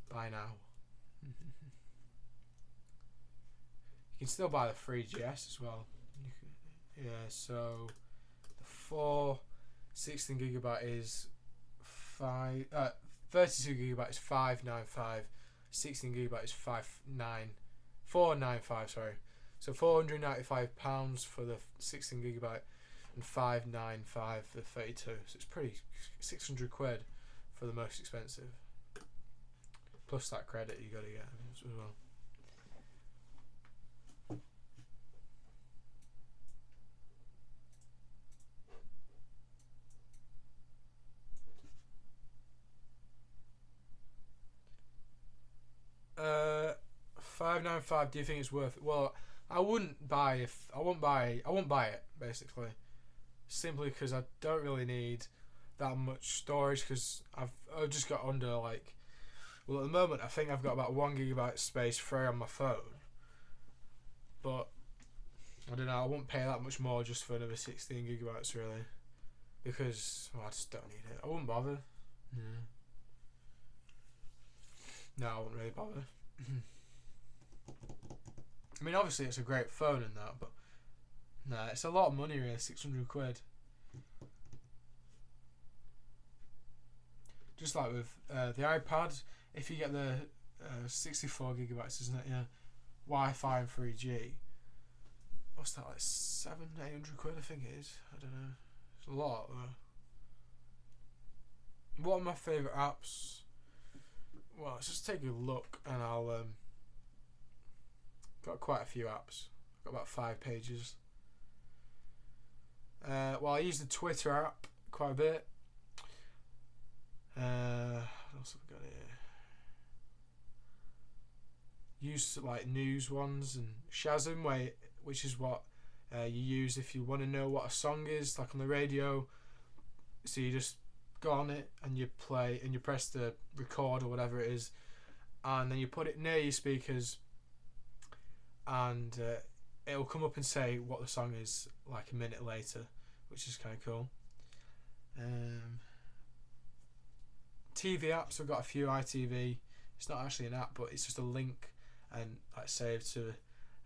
Buy now. You can still buy the 3GS as well. Yeah, so the 4 16GB is 32GB is $5.95, 16GB is $4.95. Sorry, so £495 for the 16GB and $5.95 for the 32. So it's pretty 600 quid for the most expensive. Plus that credit you got to get as well. $5.95. Do you think it's worth it? Well, I wouldn't buy I won't buy it basically, simply because I don't really need that much storage, because I've just got under like, well, at the moment I think I've got about 1 GB space free on my phone, but I don't know, I won't pay that much more just for another 16 GB really, because I just don't need it. I wouldn't bother. No, I wouldn't really bother. I mean, obviously it's a great phone and that, but nah, it's a lot of money really, 600 quid. Just like with the iPad, if you get the 64 GB, isn't it? Yeah, Wi-Fi and 3G. What's that, like 700-800 quid? I think it is. I don't know. It's a lot though. What are my favourite apps? Well, let's just take a look, and I'll got quite a few apps. Got about 5 pages. Well, I use the Twitter app quite a bit. What else have we got here? Use like news ones, and Shazam, which is what you use if you want to know what a song is, like on the radio. So you just go on it and you play and you press the record or whatever it is, and then you put it near your speakers, and it'll come up and say what the song is like a minute later, which is kind of cool. TV apps, I've got a few. ITV, it's not actually an app, but it's just a link and like saved to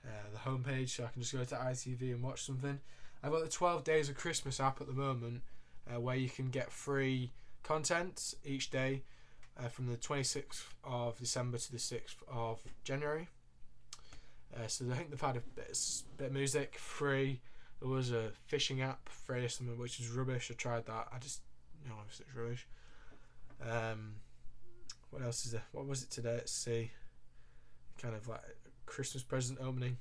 the homepage, so I can just go to ITV and watch something. I've got the 12 Days of Christmas app at the moment, where you can get free content each day from the 26th of December to the 6th of January. So I think they've had a bit of music free. There was a fishing app free or something, which is rubbish. I tried that. I just, obviously it's rubbish. What else is there? What was it today? Let's see. Kind of like a Christmas present opening,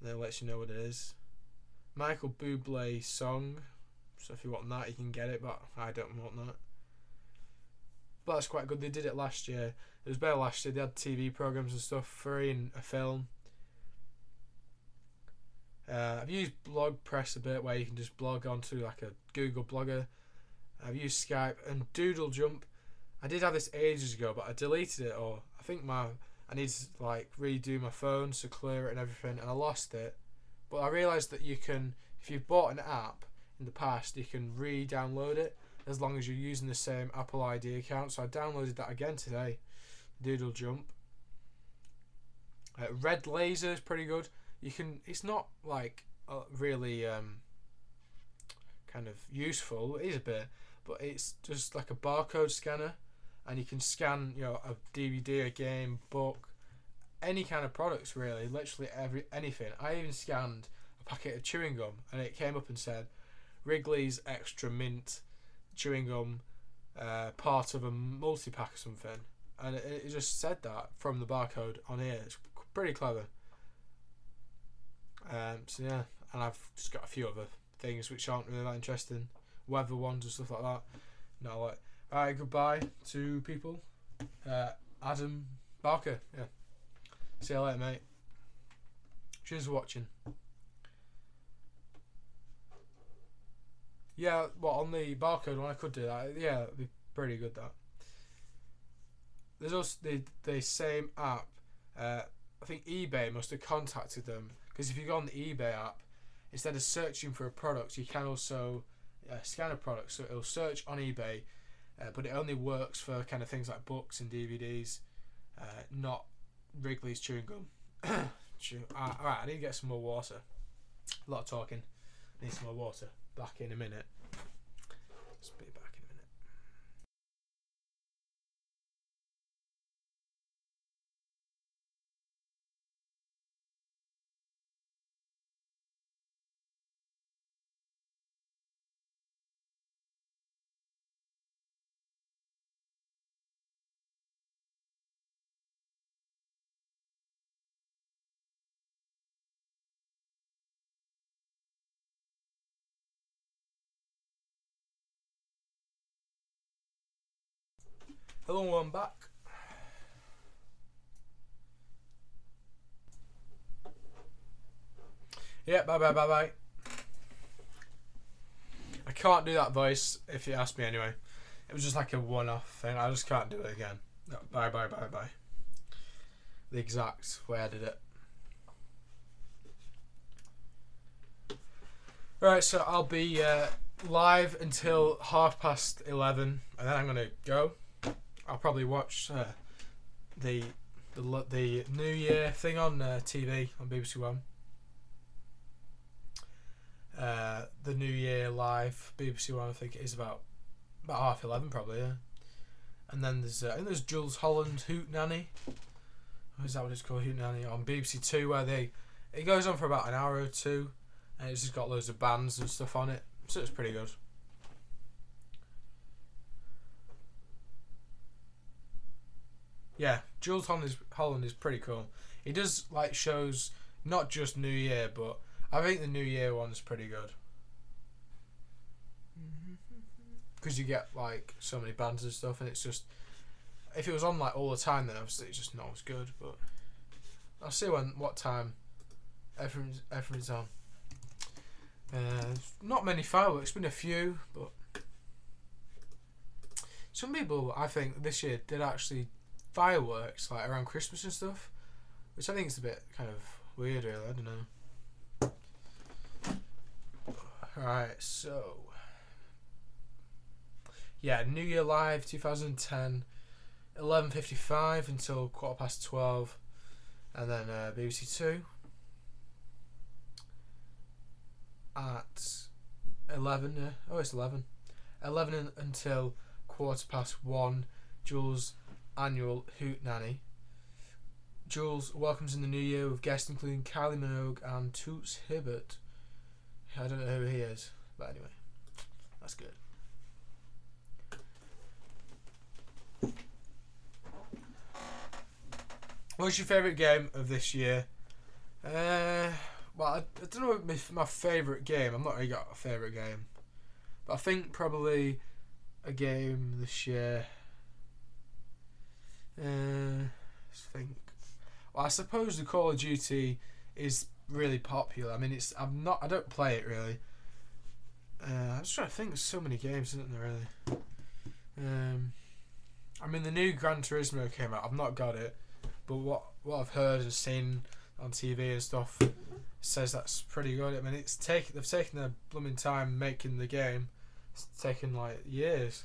and then it lets you know what it is. Michael Bublé song. So if you want that, you can get it, but I don't want that. But that's quite good. They did it last year. It was better last year. They had TV programs and stuff free, and a film. I've used BlogPress a bit, where you can just blog onto like a Google Blogger. I've used Skype and Doodle Jump. I did have this ages ago, but I deleted it, or I think I need to like redo my phone to clear it and everything, and I lost it. But I realised that you can, if you've bought an app in the past, you can re-download it as long as you're using the same Apple ID account. So I downloaded that again today. Doodle Jump. Red Laser is pretty good. You can. It's not like really kind of useful. It is a bit, but it's just like a barcode scanner, and you can scan a DVD, a game, book, any kind of products really. Literally anything. I even scanned a packet of chewing gum, and it came up and said Wrigley's Extra Mint chewing gum, part of a multi-pack or something, and it just said that from the barcode on here. It's pretty clever. So yeah, and I've just got a few other things which aren't really that interesting, weather ones and stuff like that. No, like, alright, goodbye to people. Adam Barker, yeah. See you later, mate. Cheers for watching. Yeah, on the barcode one I could do that. Yeah, it'd be pretty good, that. There's also the same app. I think eBay must have contacted them, because if you go on the eBay app, instead of searching for a product, you can also scan a product. So it'll search on eBay, but it only works for kind of things like books and DVDs, not Wrigley's chewing gum. Alright, I need to get some more water. A lot of talking. I need some more water. Back in a minute. Let's be back in a minute. Hello, I'm back. Yeah, bye bye bye bye. I can't do that voice if you ask me anyway. It was just like a one-off thing. I just can't do it again. No, bye bye bye bye. The exact way I did it. Right, so I'll be live until 11:30, and then I'm gonna go. I'll probably watch the New Year thing on TV on BBC One. The New Year live BBC One, I think it is about 11:30 probably, yeah. And then there's I think there's Jules Holland Hoot Nanny. Is that what it's called, Hoot Nanny, on BBC Two, where it goes on for about an hour or two, and it's just got loads of bands and stuff on it, so it's pretty good. Yeah, Jules Holland is pretty cool. He does like shows, not just New Year, but I think the New Year one's pretty good. Because you get like so many bands and stuff, and it's just, if it was on like all the time, then obviously it's just not as good. But I'll see what time everyone's on. Not many fireworks, been a few, but some people I think this year did actually fireworks like around Christmas and stuff, which I think is a bit kind of weird, really. I don't know. Alright, so yeah, New Year Live 2010, 11:55 until 12:15, and then BBC Two at 11. Oh, it's 11. 11 until 1:15. Jules' annual Hoot Nanny. Jules welcomes in the new year with guests including Kylie Minogue and Toots Hibbert. I don't know who he is, but anyway, that's good. What's your favourite game of this year? Well, I don't know my favourite game. I've not really got a favourite game, but I think probably a game this year. Let's think. Well, I suppose the Call of Duty is really popular. I mean, I don't play it really. I'm just trying to think. There's so many games, isn't there? Really. I mean, the new Gran Turismo came out. I've not got it, but what I've heard and seen on TV and stuff says that's pretty good. I mean, they've taken their blooming time making the game. It's taken like years.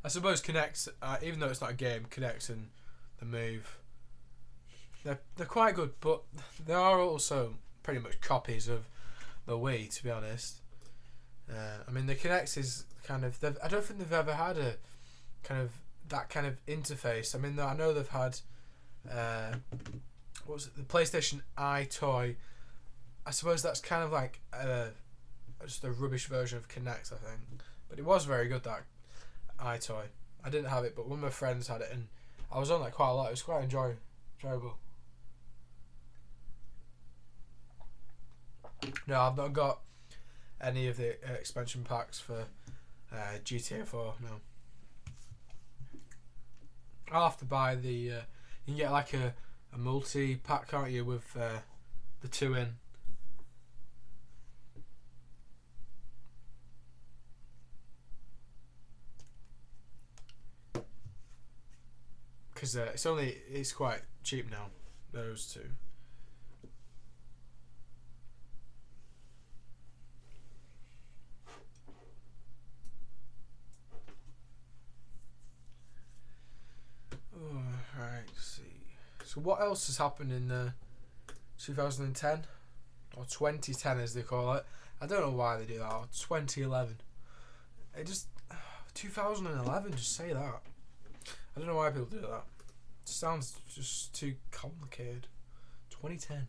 I suppose Kinects, even though it's not a game, Kinects and the Move, they're quite good, but they are also pretty much copies of the Wii, to be honest. I mean, the Kinect is kind of, I don't think they've ever had a kind of that kind of interface. I mean, I know they've had what was it, the PlayStation iToy. I suppose that's kind of like just a rubbish version of Kinect, I think, but it was very good, that iToy. I didn't have it, but one of my friends had it, and I was on that quite a lot. It was quite enjoyable. No, I've not got any of the expansion packs for GTA 4. No, I'll have to buy the. You can get like a multi pack, can't you, with the 2 in. Because it's quite cheap now, those two. Right, see. So what else has happened in 2010 or 2010 as they call it? I don't know why they do that. Or 2011. It just 2011. Just say that. I don't know why people do that. It sounds just too complicated. 2010.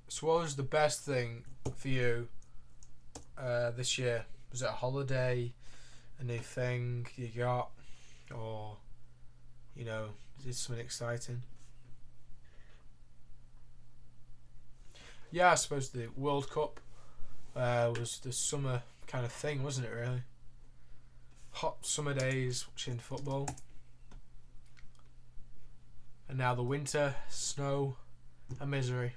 So what was the best thing for you this year? Was it a holiday, a new thing you got, or you know, did something exciting. Yeah, I suppose the World Cup was the summer kind of thing, wasn't it, really? Hot summer days watching football. And now the winter, snow, and misery.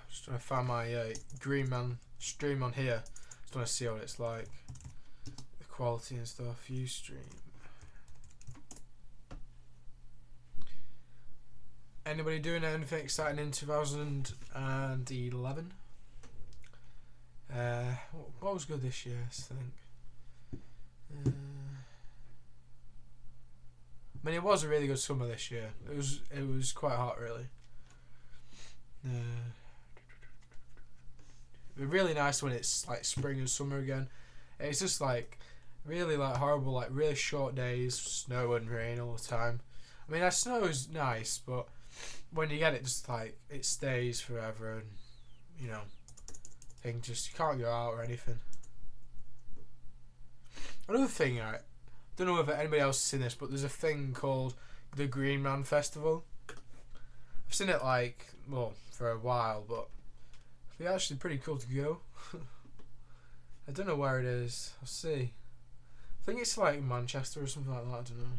Just trying to find my GreenMan stream on here. Just want to see what it's like. The quality and stuff. Ustream. Anybody doing anything exciting in 2011? What was good this year, I think? I mean, it was a really good summer this year. It was quite hot, really. It's really nice when it's like spring and summer again. It's just like really like horrible, like really short days, snow and rain all the time. I mean, that snow is nice, but when you get it, just like it stays forever, and you know, you can't go out or anything. Another thing, I don't know if anybody else has seen this, but there's a thing called the GreenMan Festival. I've seen it like, well, for a while, but it's actually pretty cool to go. I don't know where it is. I'll see. I think it's like Manchester or something like that. I don't know.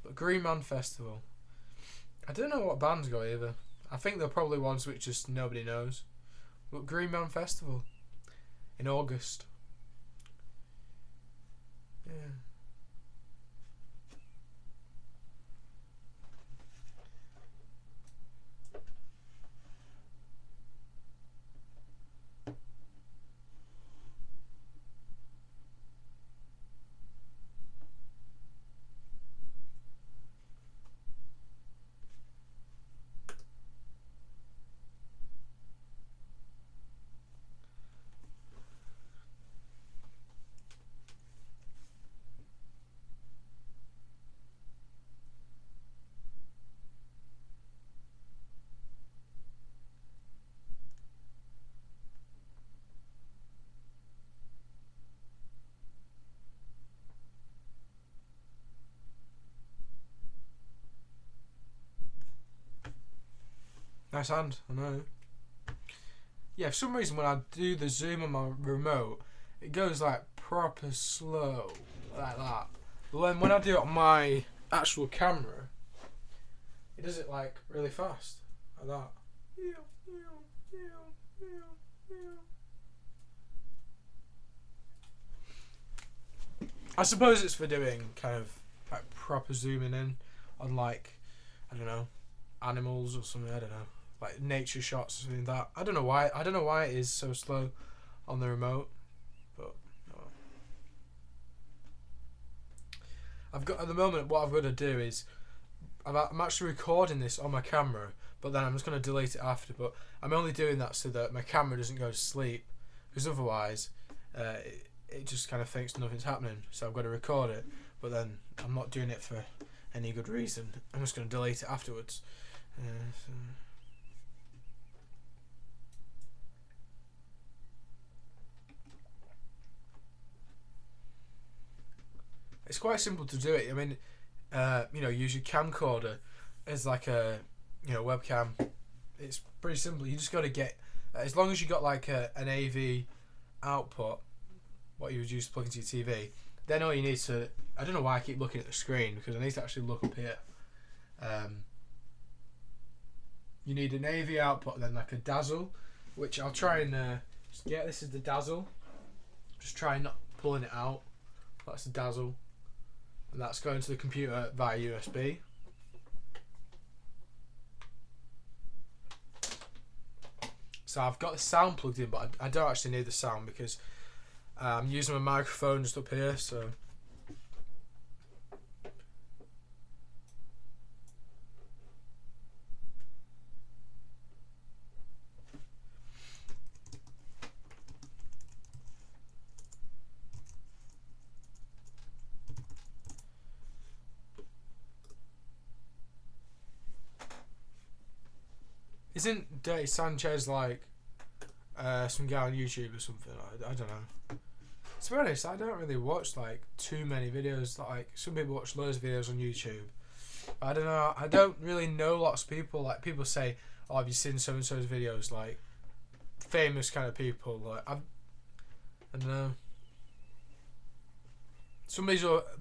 But GreenMan Festival. I don't know what bands go either. I think they're probably ones which just nobody knows. But GreenMan Festival in August. Yeah. Nice hand, I know. Yeah, for some reason when I do the zoom on my remote, it goes like proper slow, like that. But when I do it on my actual camera, it does it like really fast, like that. I suppose it's for doing kind of like proper zooming in on like, I don't know, animals or something, I don't know. Like nature shots or something like that. I don't know why it is so slow on the remote, but oh. I've got at the moment what I've got to do is I'm actually recording this on my camera, but then I'm just going to delete it after. But I'm only doing that so that my camera doesn't go to sleep, because otherwise it just kind of thinks nothing's happening. So I've got to record it, but then I'm not doing it for any good reason. I'm just going to delete it afterwards. So. It's quite simple to do it. I mean, you know, use your camcorder as like a, you know, webcam. It's pretty simple. You just got to get, as long as you got like an AV output, what you would use to plug into your TV, then all you need to, I don't know why I keep looking at the screen, because I need to actually look up here. You need an AV output, then like a dazzle, which I'll try and just get. This is the dazzle. Just try not pulling it out. That's the dazzle. And that's going to the computer via USB. So I've got the sound plugged in, but I don't actually need the sound because I'm using my microphone just up here, so. Isn't Dirty Sanchez like some guy on YouTube or something? I don't know. To be honest, I don't really watch like too many videos. Like some people watch loads of videos on YouTube. I don't know. I don't really know lots of people. Like people say, "Oh, have you seen so and so's videos?" Like famous kind of people. Like I don't know.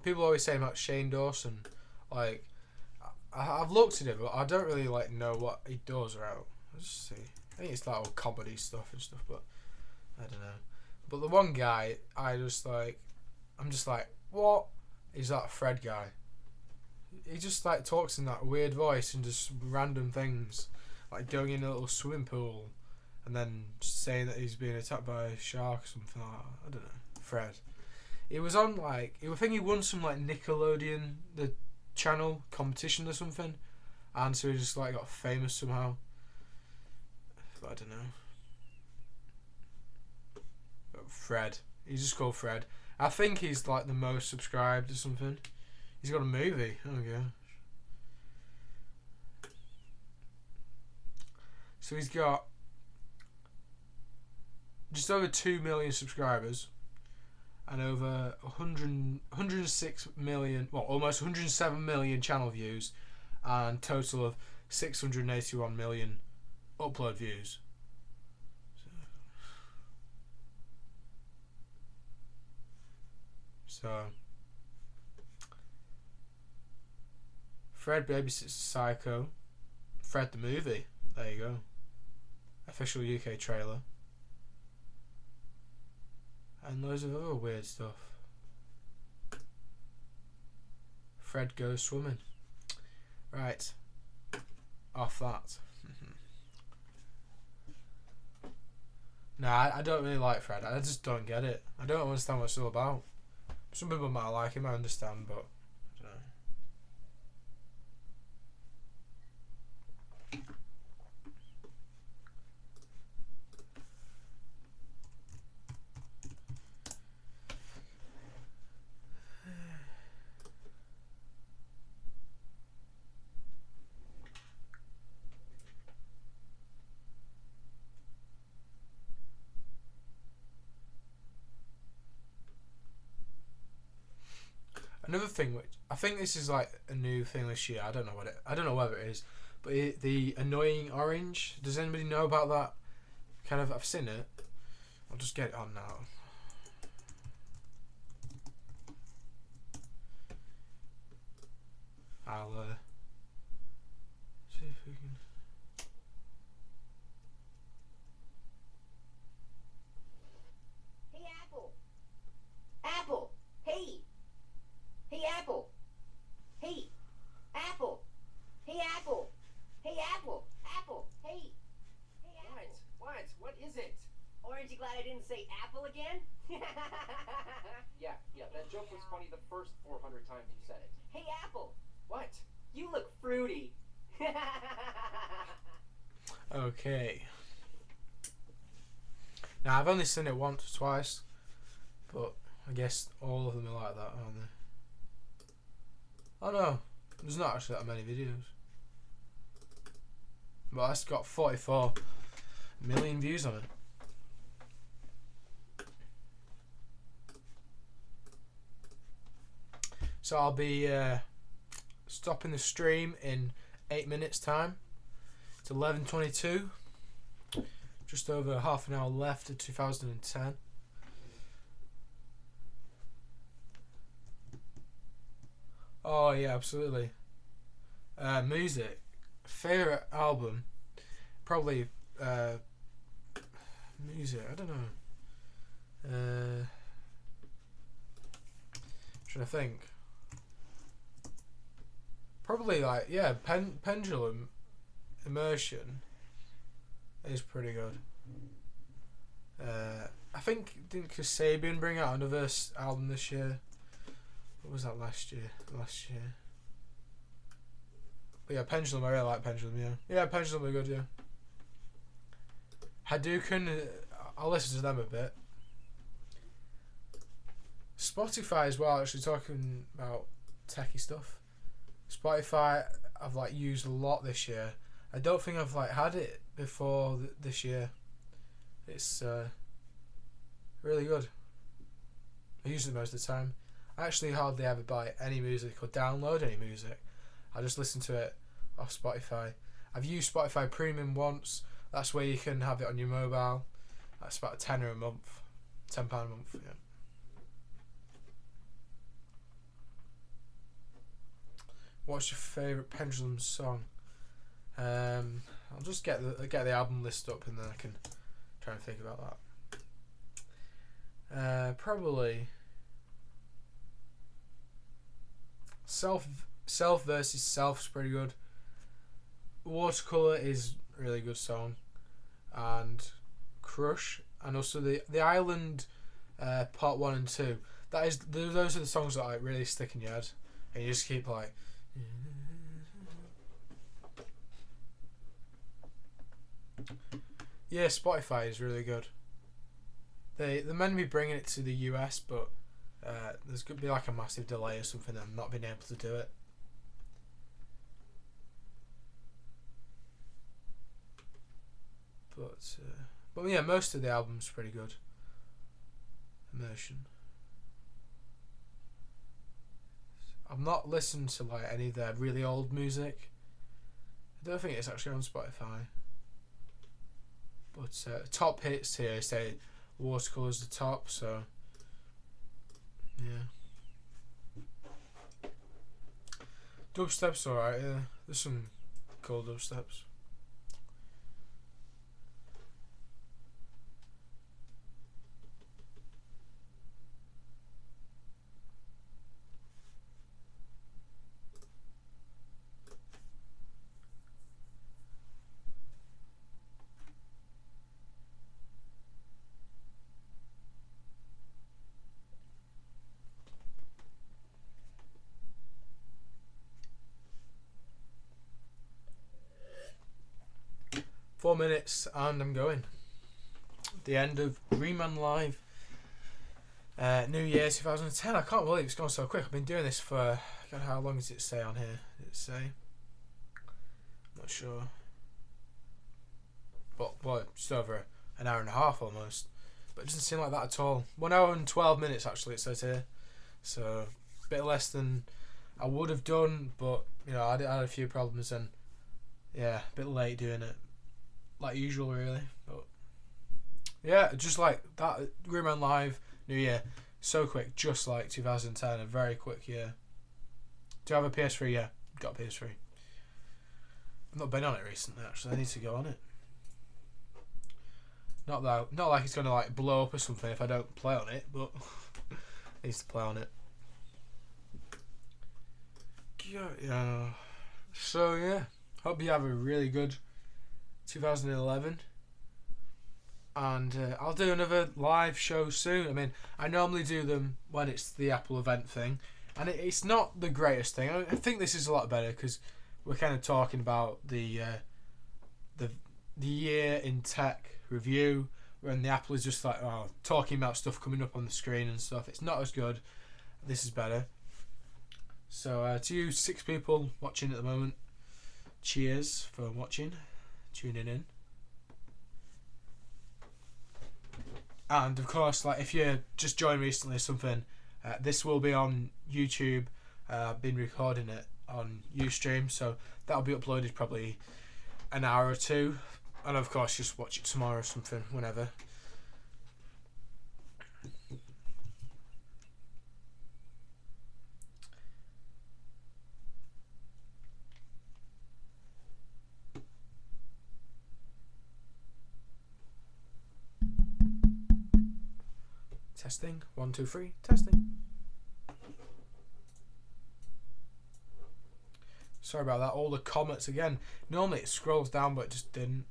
People always say about Shane Dawson. Like I've looked at it, but I don't really like know what he does around. Let's see. I think it's like all comedy stuff and stuff, but I don't know. But the one guy, I'm just like, what is that Fred guy? He just like talks in that weird voice and just random things, like going in a little swimming pool, and then saying that he's being attacked by a shark or something like that. I don't know. Fred. He was on like, I think he won some like Nickelodeon, the channel competition or something, and so he just like got famous somehow. But I don't know. But Fred. He's just called Fred. I think he's like the most subscribed or something. He's got a movie. Oh gosh. So he's got just over 2 million subscribers and over 106 million, well, almost 107 million channel views and total of 681 million upload views. So Fred babysits Psycho. Fred the movie. There you go. Official UK trailer. And loads of other weird stuff. Fred goes swimming. Right. Off that. Nah, I don't really like Fred. I just don't get it. I don't understand what it's all about. Some people might like him, I understand, but I don't know. Another thing, which I think this is like a new thing this year. I don't know whether it is, but the annoying orange. Does anybody know about that? Kind of, I've seen it. I'll just get it on now. I'll see if we can. Hey Apple. Apple. Hey. Hey Apple. Hey. Apple. Hey Apple. Hey Apple. Apple. Hey. Hey Apple. What is it? Aren't you glad I didn't say apple again? Yeah, that joke was funny the first 400 times you said it. Hey Apple. What? You look fruity. Okay. Now I've only seen it once or twice, but I guess all of them are like that, aren't they? Oh no, there's not actually that many videos. But that's got 44 million views on it. So I'll be stopping the stream in 8 minutes time. It's 11:22. Just over half an hour left of 2010. Oh yeah, absolutely. Music. Favorite album? Probably music. I don't know. Trying to think. Probably like, yeah, Pendulum Immersion is pretty good. I think, didn't Kasabian bring out another album this year? What was that last year? But yeah, Pendulum, I really like Pendulum, yeah. Yeah, Pendulum are good, yeah. Hadouken, I'll listen to them a bit. Spotify as well, actually talking about techie stuff. Spotify I've like used a lot this year, I don't think I've like had it before this year. It's really good. I use it most of the time. I actually hardly ever buy any music or download any music. I just listen to it off Spotify. I've used Spotify Premium once. That's where you can have it on your mobile. That's about a tenner a month. £10 a month, yeah. What's your favourite Pendulum song? I'll just get the album list up and then I can try and think about that. Probably Self versus Self's pretty good. Watercolor is a really good song, and Crush, and also the Island part 1 and 2. Those are the songs that like really stick in your head, and you just keep like. Yeah, Spotify is really good. They're meant to be bringing it to the US, but there's going to be like a massive delay or something and not being able to do it. But yeah, most of the album's pretty good. Immersion. I've not listened to like any of their really old music. I don't think it's actually on Spotify. But top hits here say Watercolor's the top, so yeah. Dubstep's alright, yeah. There's some cool dubsteps. Four minutes and I'm going. The end of GreenMan Live. New Year 2010. I can't believe it's gone so quick. I've been doing this for, God, how long does it say on here? Did it say? I'm not sure. But just over an hour and a half almost. But it doesn't seem like that at all. 1 hour and 12 minutes actually it says here. So a bit less than I would have done, but you know, I had a few problems and yeah, a bit late doing it. Like usual really. But yeah, just like that GreenMan Live New Year. So quick, just like 2010, a very quick year. Do you have a PS3? Yeah, got a PS3. I've not been on it recently actually, I need to go on it. Not like it's gonna like blow up or something if I don't play on it, but I need to play on it. Yeah. So yeah, hope you have a really good 2011, and I'll do another live show soon. I mean, I normally do them when it's the Apple event thing, and it's not the greatest thing. I think this is a lot better because we're kind of talking about the year in tech review, when the Apple is just like talking about stuff coming up on the screen and stuff. It's not as good. This is better. So to you 6 people watching at the moment, cheers for watching, tuning in. And of course, like if you just joined recently or something, this will be on YouTube. I've been recording it on Ustream, so that'll be uploaded probably an hour or two, and of course just watch it tomorrow or something, whenever. Testing, 1 2 3, testing. Sorry about that, all the comments again. Normally it scrolls down, but it just didn't.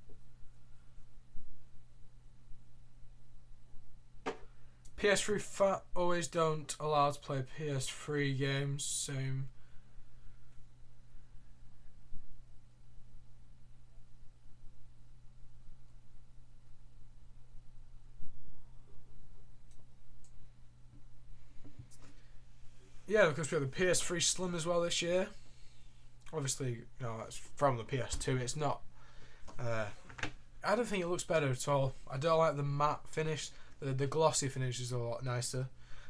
PS3 fat, always don't allow to play PS3 games, same. Yeah, because we have the PS3 Slim as well this year. Obviously, you know, it's from the PS2. It's not I don't think it looks better at all. I don't like the matte finish. The glossy finish is a lot nicer.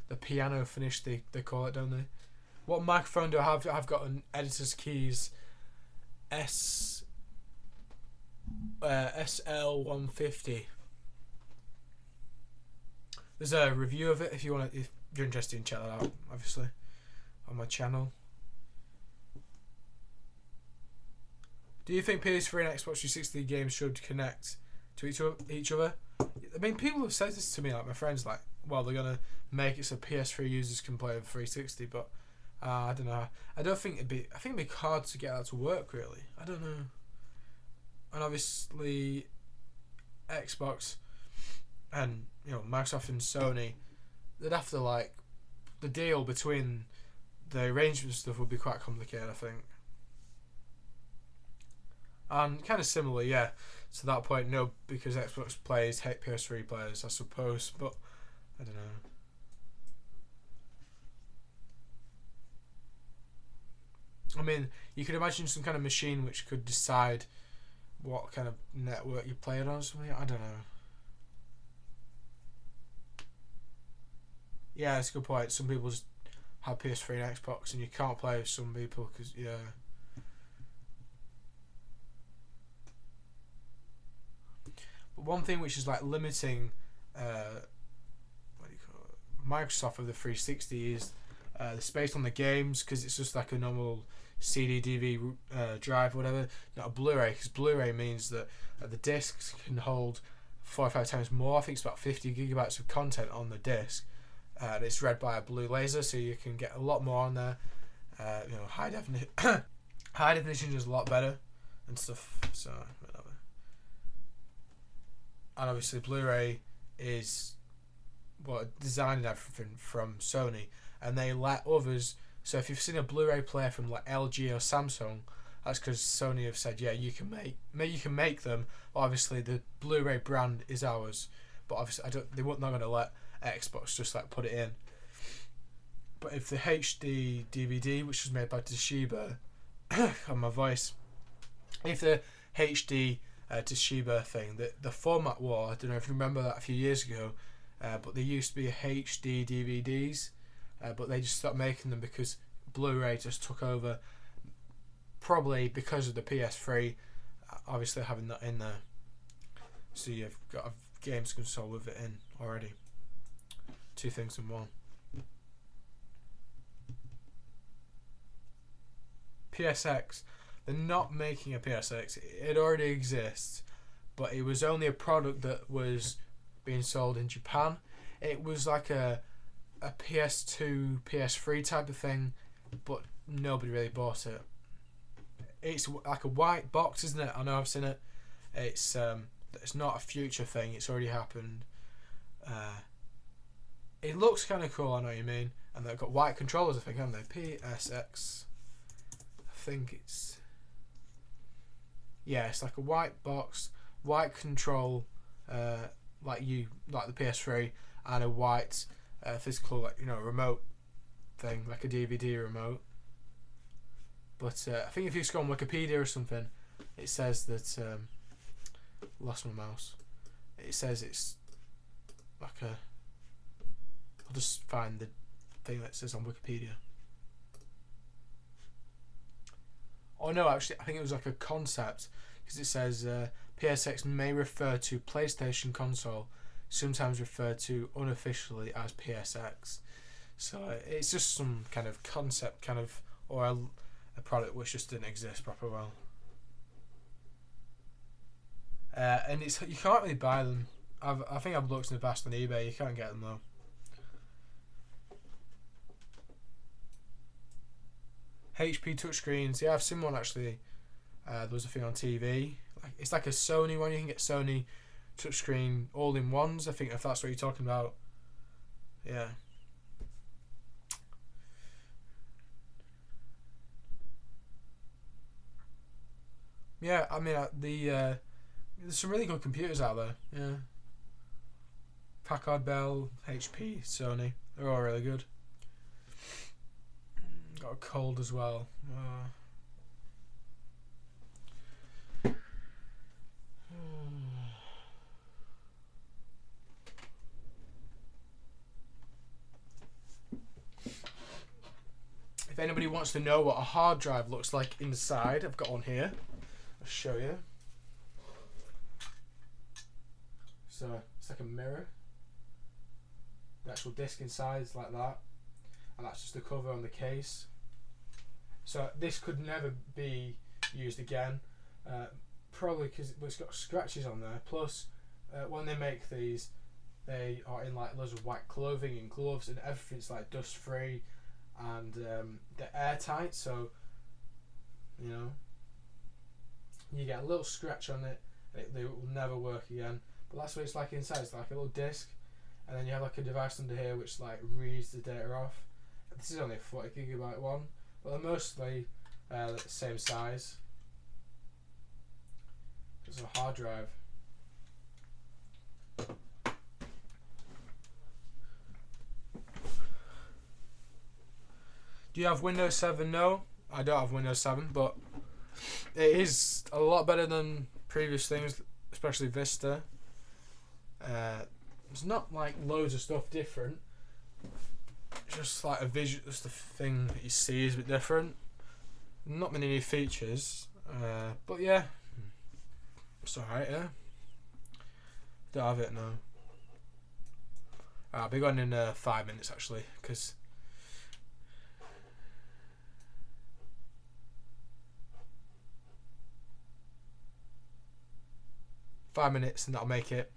The piano finish, they call it, don't they? What microphone do I have? I've got an Editor's Keys SL150. There's a review of it if you're interested in check that out, obviously, on my channel. Do you think PS3 and Xbox 360 games should connect to each other? I mean, people have said this to me, like my friends, like, well, they're gonna make it so PS3 users can play with 360, but I don't know. I think it'd be hard to get that to work, really. I don't know. And obviously, Xbox and Microsoft and Sony, they'd have to, like, the deal between the arrangement stuff would be quite complicated, I think. And kind of similar, yeah, to that point, no, because Xbox players hate PS3 players, I suppose, but I don't know. I mean, you could imagine some kind of machine which could decide what kind of network you play it on or something. I don't know. Yeah, that's a good point. Some people just have PS3 and Xbox, and you can't play with some people because, yeah. But one thing which is like limiting, what do you call it, Microsoft of the 360 is the space on the games, because it's just like a normal CD, DVD drive, whatever, not a Blu-ray, because Blu-ray means that the discs can hold 4 or 5 times more. I think it's about 50 gigabytes of content on the disc. And it's read by a blue laser, so you can get a lot more on there. High definition, high definition is a lot better and stuff. So whatever. And obviously, Blu-ray is designed and everything from Sony, and they let others. So if you've seen a Blu-ray player from like LG or Samsung, that's because Sony have said, yeah, you can make them. But obviously, the Blu-ray brand is ours. But obviously, they're not going to let Xbox just like put it in. But if the HD DVD, which was made by Toshiba, on my voice, if the HD Toshiba thing, the format war, I don't know if you remember that a few years ago, but there used to be HD DVDs, but they just stopped making them because Blu-ray just took over, probably because of the PS3 obviously having that in there, so you've got a games console with it in already. Two things in one. PSX, they're not making a PSX. It already exists, but it was only a product that was being sold in Japan. It was like a PS2, PS3 type of thing, but nobody really bought it. It's like a white box, isn't it? I know I've seen it. It's not a future thing. It's already happened. It looks kind of cool. I know what you mean. And they've got white controllers, I think, haven't they? PSX. I think it's... Yeah, it's like a white box, white control, like the PS3, and a white physical, remote thing, like a DVD remote. But I think if you just go on Wikipedia or something, it says that... lost my mouse. It says it's like a... I'll just find the thing that says on Wikipedia. Oh no, actually, I think it was like a concept, because it says PSX may refer to PlayStation console, sometimes referred to unofficially as PSX. So it's just some kind of concept, or a product which just didn't exist proper well. And you can't really buy them. I think I've looked in the past on eBay. You can't get them though. HP touchscreens. Yeah, I've seen one actually. There was a thing on TV. It's like a Sony one. You can get Sony touchscreen all-in-ones. I think if that's what you're talking about. Yeah. Yeah, I mean there's some really good computers out there. Yeah. Packard Bell, HP, Sony. They're all really good. Got a cold as well. if anybody wants to know what a hard drive looks like inside, I've got one here. I'll show you. So it's like a mirror. The actual disc inside is like that, and that's just the cover on the case. So this could never be used again, probably because it's got scratches on there. Plus, when they make these, they are in like loads of white clothing and gloves, and everything's like dust free, and they're airtight. So you know, you get a little scratch on it, and they will never work again. But that's what it's like inside. It's like a little disc, and then you have like a device under here which like reads the data off. This is only a 40GB one, but they're mostly the same size. It's a hard drive. Do you have Windows 7? No, I don't have Windows 7, but it is a lot better than previous things, especially Vista. It's not like loads of stuff different. Just like a visual, just the thing that you see is a bit different. Not many new features, but yeah, it's alright. Yeah, don't have it now. I'll be going in 5 minutes actually, because five minutes, and that'll make it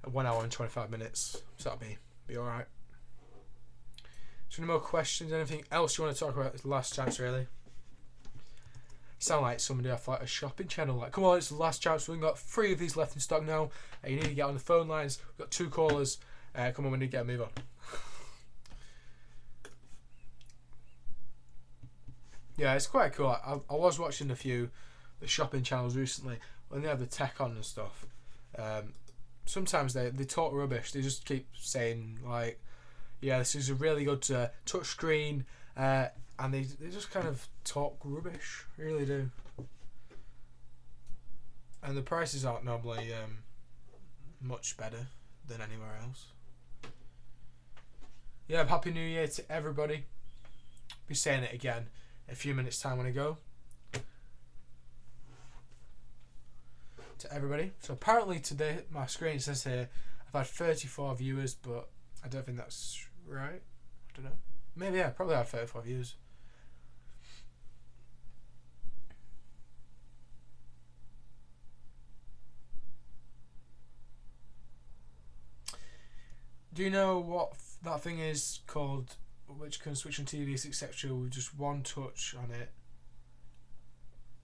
1 hour and 25 minutes. So that'll be alright. So any more questions? Anything else you want to talk about? It's the last chance, really. You sound like somebody off like a shopping channel. Like, come on, it's the last chance. We've got 3 of these left in stock now. You need to get on the phone lines. We've got 2 callers. Come on, we need to get a move on. Yeah, it's quite cool. I was watching a few the shopping channels recently when they have the tech on and stuff. Sometimes they talk rubbish. They just keep saying like, yeah, this is a really good touch screen, and they just kind of talk rubbish, really do. And the prices aren't normally much better than anywhere else. Yeah, Happy New Year to everybody. Be saying it again in a few minutes time when I go. To everybody. So apparently today, my screen says here, I've had 34 viewers, but I don't think that's right. I don't know. Maybe I probably had 34 views. Do you know what that thing is called, which can switch on TVs, etc. with just one touch on it?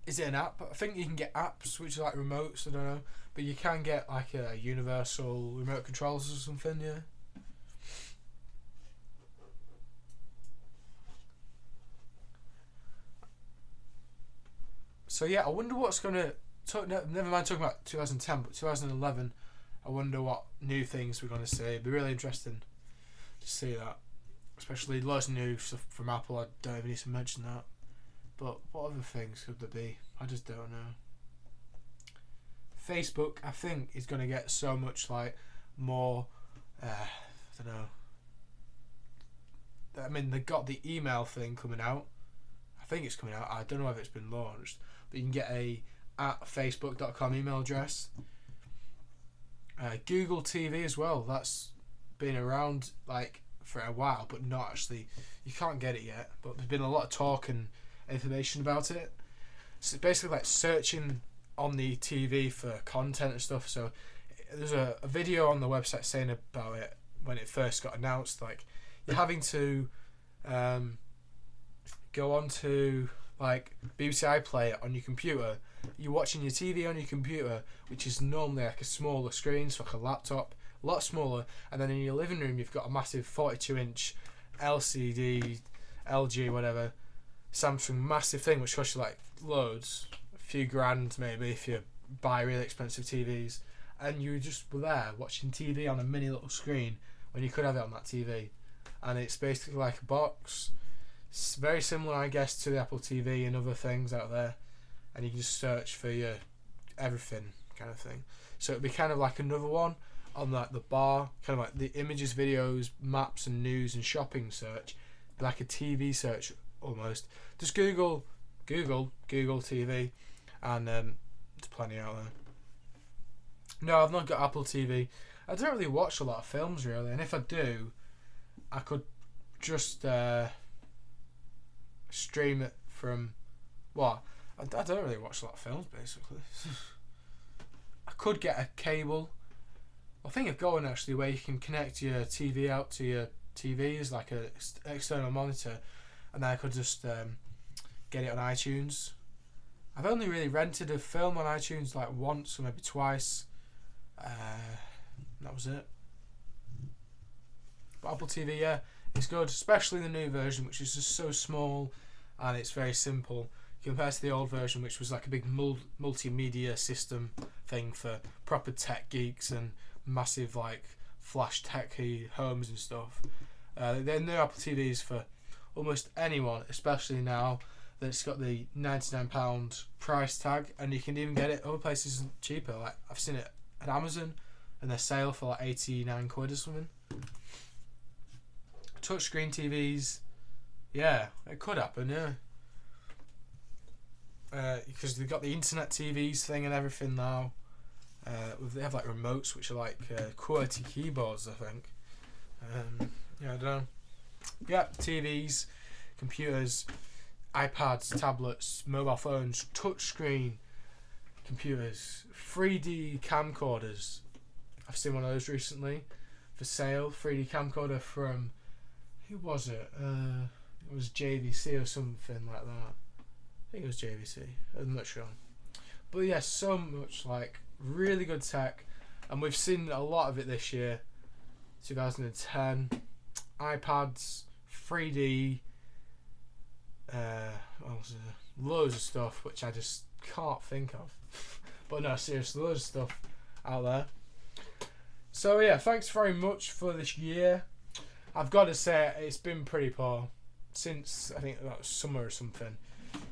Is it an app? I think you can get apps which are like remotes, I don't know. But you can get like a universal remote controls or something, yeah. So yeah, I wonder what's gonna never mind talking about 2010, but 2011, I wonder what new things we're gonna see. It'd be really interesting to see that. Especially loads of new stuff from Apple. I don't even need to mention that. But what other things could there be? I just don't know. Facebook, I think, is going to get so much like more. I don't know. I mean, they got the email thing coming out. I think it's coming out. I don't know if it's been launched, but you can get a @facebook.com email address. Google TV as well. That's been around like for a while, but not actually. You can't get it yet. But there's been a lot of talk and information about it. So it's basically like searching on the TV for content and stuff. So there's a video on the website saying about it when it first got announced. Like you're having to go on to like BBC iPlayer on your computer. You're watching your TV on your computer, which is normally like a smaller screen, so like a laptop, a lot smaller. And then in your living room, you've got a massive 42-inch LCD, LG, whatever, Samsung massive thing, which costs you like loads, a few grand maybe if you buy really expensive TVs. And you just were there watching TV on a mini little screen when you could have it on that TV. And it's basically like a box. It's very similar, I guess, to the Apple TV and other things out there. And you can just search for your everything kind of thing. So it'd be kind of like another one on like the bar, kind of like the images, videos, maps and news and shopping search, like a TV search almost. Just Google TV, and there's plenty out there. No, I've not got Apple TV. I don't really watch a lot of films really, and if I do, I could just stream it from what? I don't really watch a lot of films basically. I could get a cable. I think I've got one actually where you can connect your TV out to your TV as like a external monitor, and then I could just get it on iTunes. I've only really rented a film on iTunes like once or maybe twice. That was it. But Apple TV, yeah, it's good, especially the new version, which is just so small and it's very simple compared to the old version, which was like a big multimedia system thing for proper tech geeks and massive like flash techy homes and stuff. The new Apple TV is for almost anyone, especially now that it's got the £99 price tag, and you can even get it other places cheaper. Like I've seen it at Amazon, and they're sale for like 89 quid or something. Touchscreen TVs, yeah, it could happen, yeah. Because they've got the internet TVs thing and everything now. They have like remotes which are like QWERTY keyboards, I think. Yeah, I don't know. Yeah, TVs, computers, iPads, tablets, mobile phones, touchscreen computers, 3D camcorders. I've seen one of those recently for sale. 3D camcorder from, who was it? It was JVC or something like that. I think it was JVC. I'm not sure. But yeah, so much like really good tech, and we've seen a lot of it this year. 2010, iPads, 3D, what was it? Loads of stuff which I just can't think of. But no, seriously, loads of stuff out there. So yeah, thanks very much for this year. I've got to say it's been pretty poor since I think that was summer or something.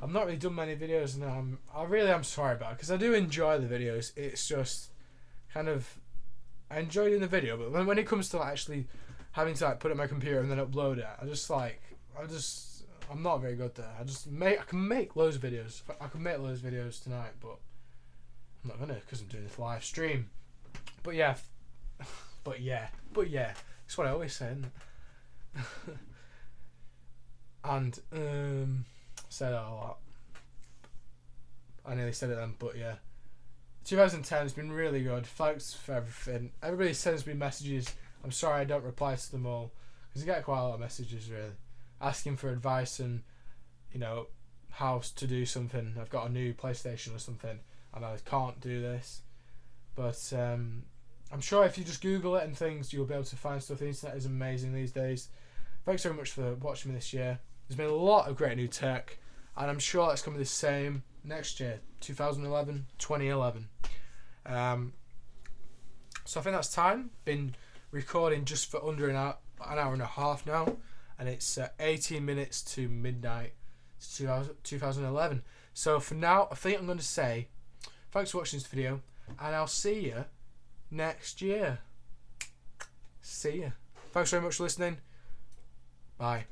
I've not really done many videos, and I really am sorry about it, because I do enjoy the videos. It's just kind of, I enjoy doing the video, but when it comes to like actually having to like put it on my computer and then upload it, I'm not very good there. I can make loads of videos. I can make loads of videos tonight, but I'm not gonna, because I'm doing this live stream. But yeah, that's what I always say, isn't it? And say that a lot. I nearly said it then, but yeah. 2010 has been really good. Thanks for everything. Everybody sends me messages. I'm sorry I don't reply to them all, because I get quite a lot of messages really, asking for advice and, you know, how to do something. I've got a new PlayStation or something and I can't do this, but I'm sure if you just Google it and things, you'll be able to find stuff. The internet is amazing these days. Thanks very much for watching me this year. There's been a lot of great new tech, and I'm sure it's going to be the same next year, 2011. So I think that's time. Been recording just for under an hour and a half now, and it's 18 minutes to midnight. It's 2011. So for now, I think I'm going to say thanks for watching this video, and I'll see you next year. See ya. Thanks very much for listening. Bye.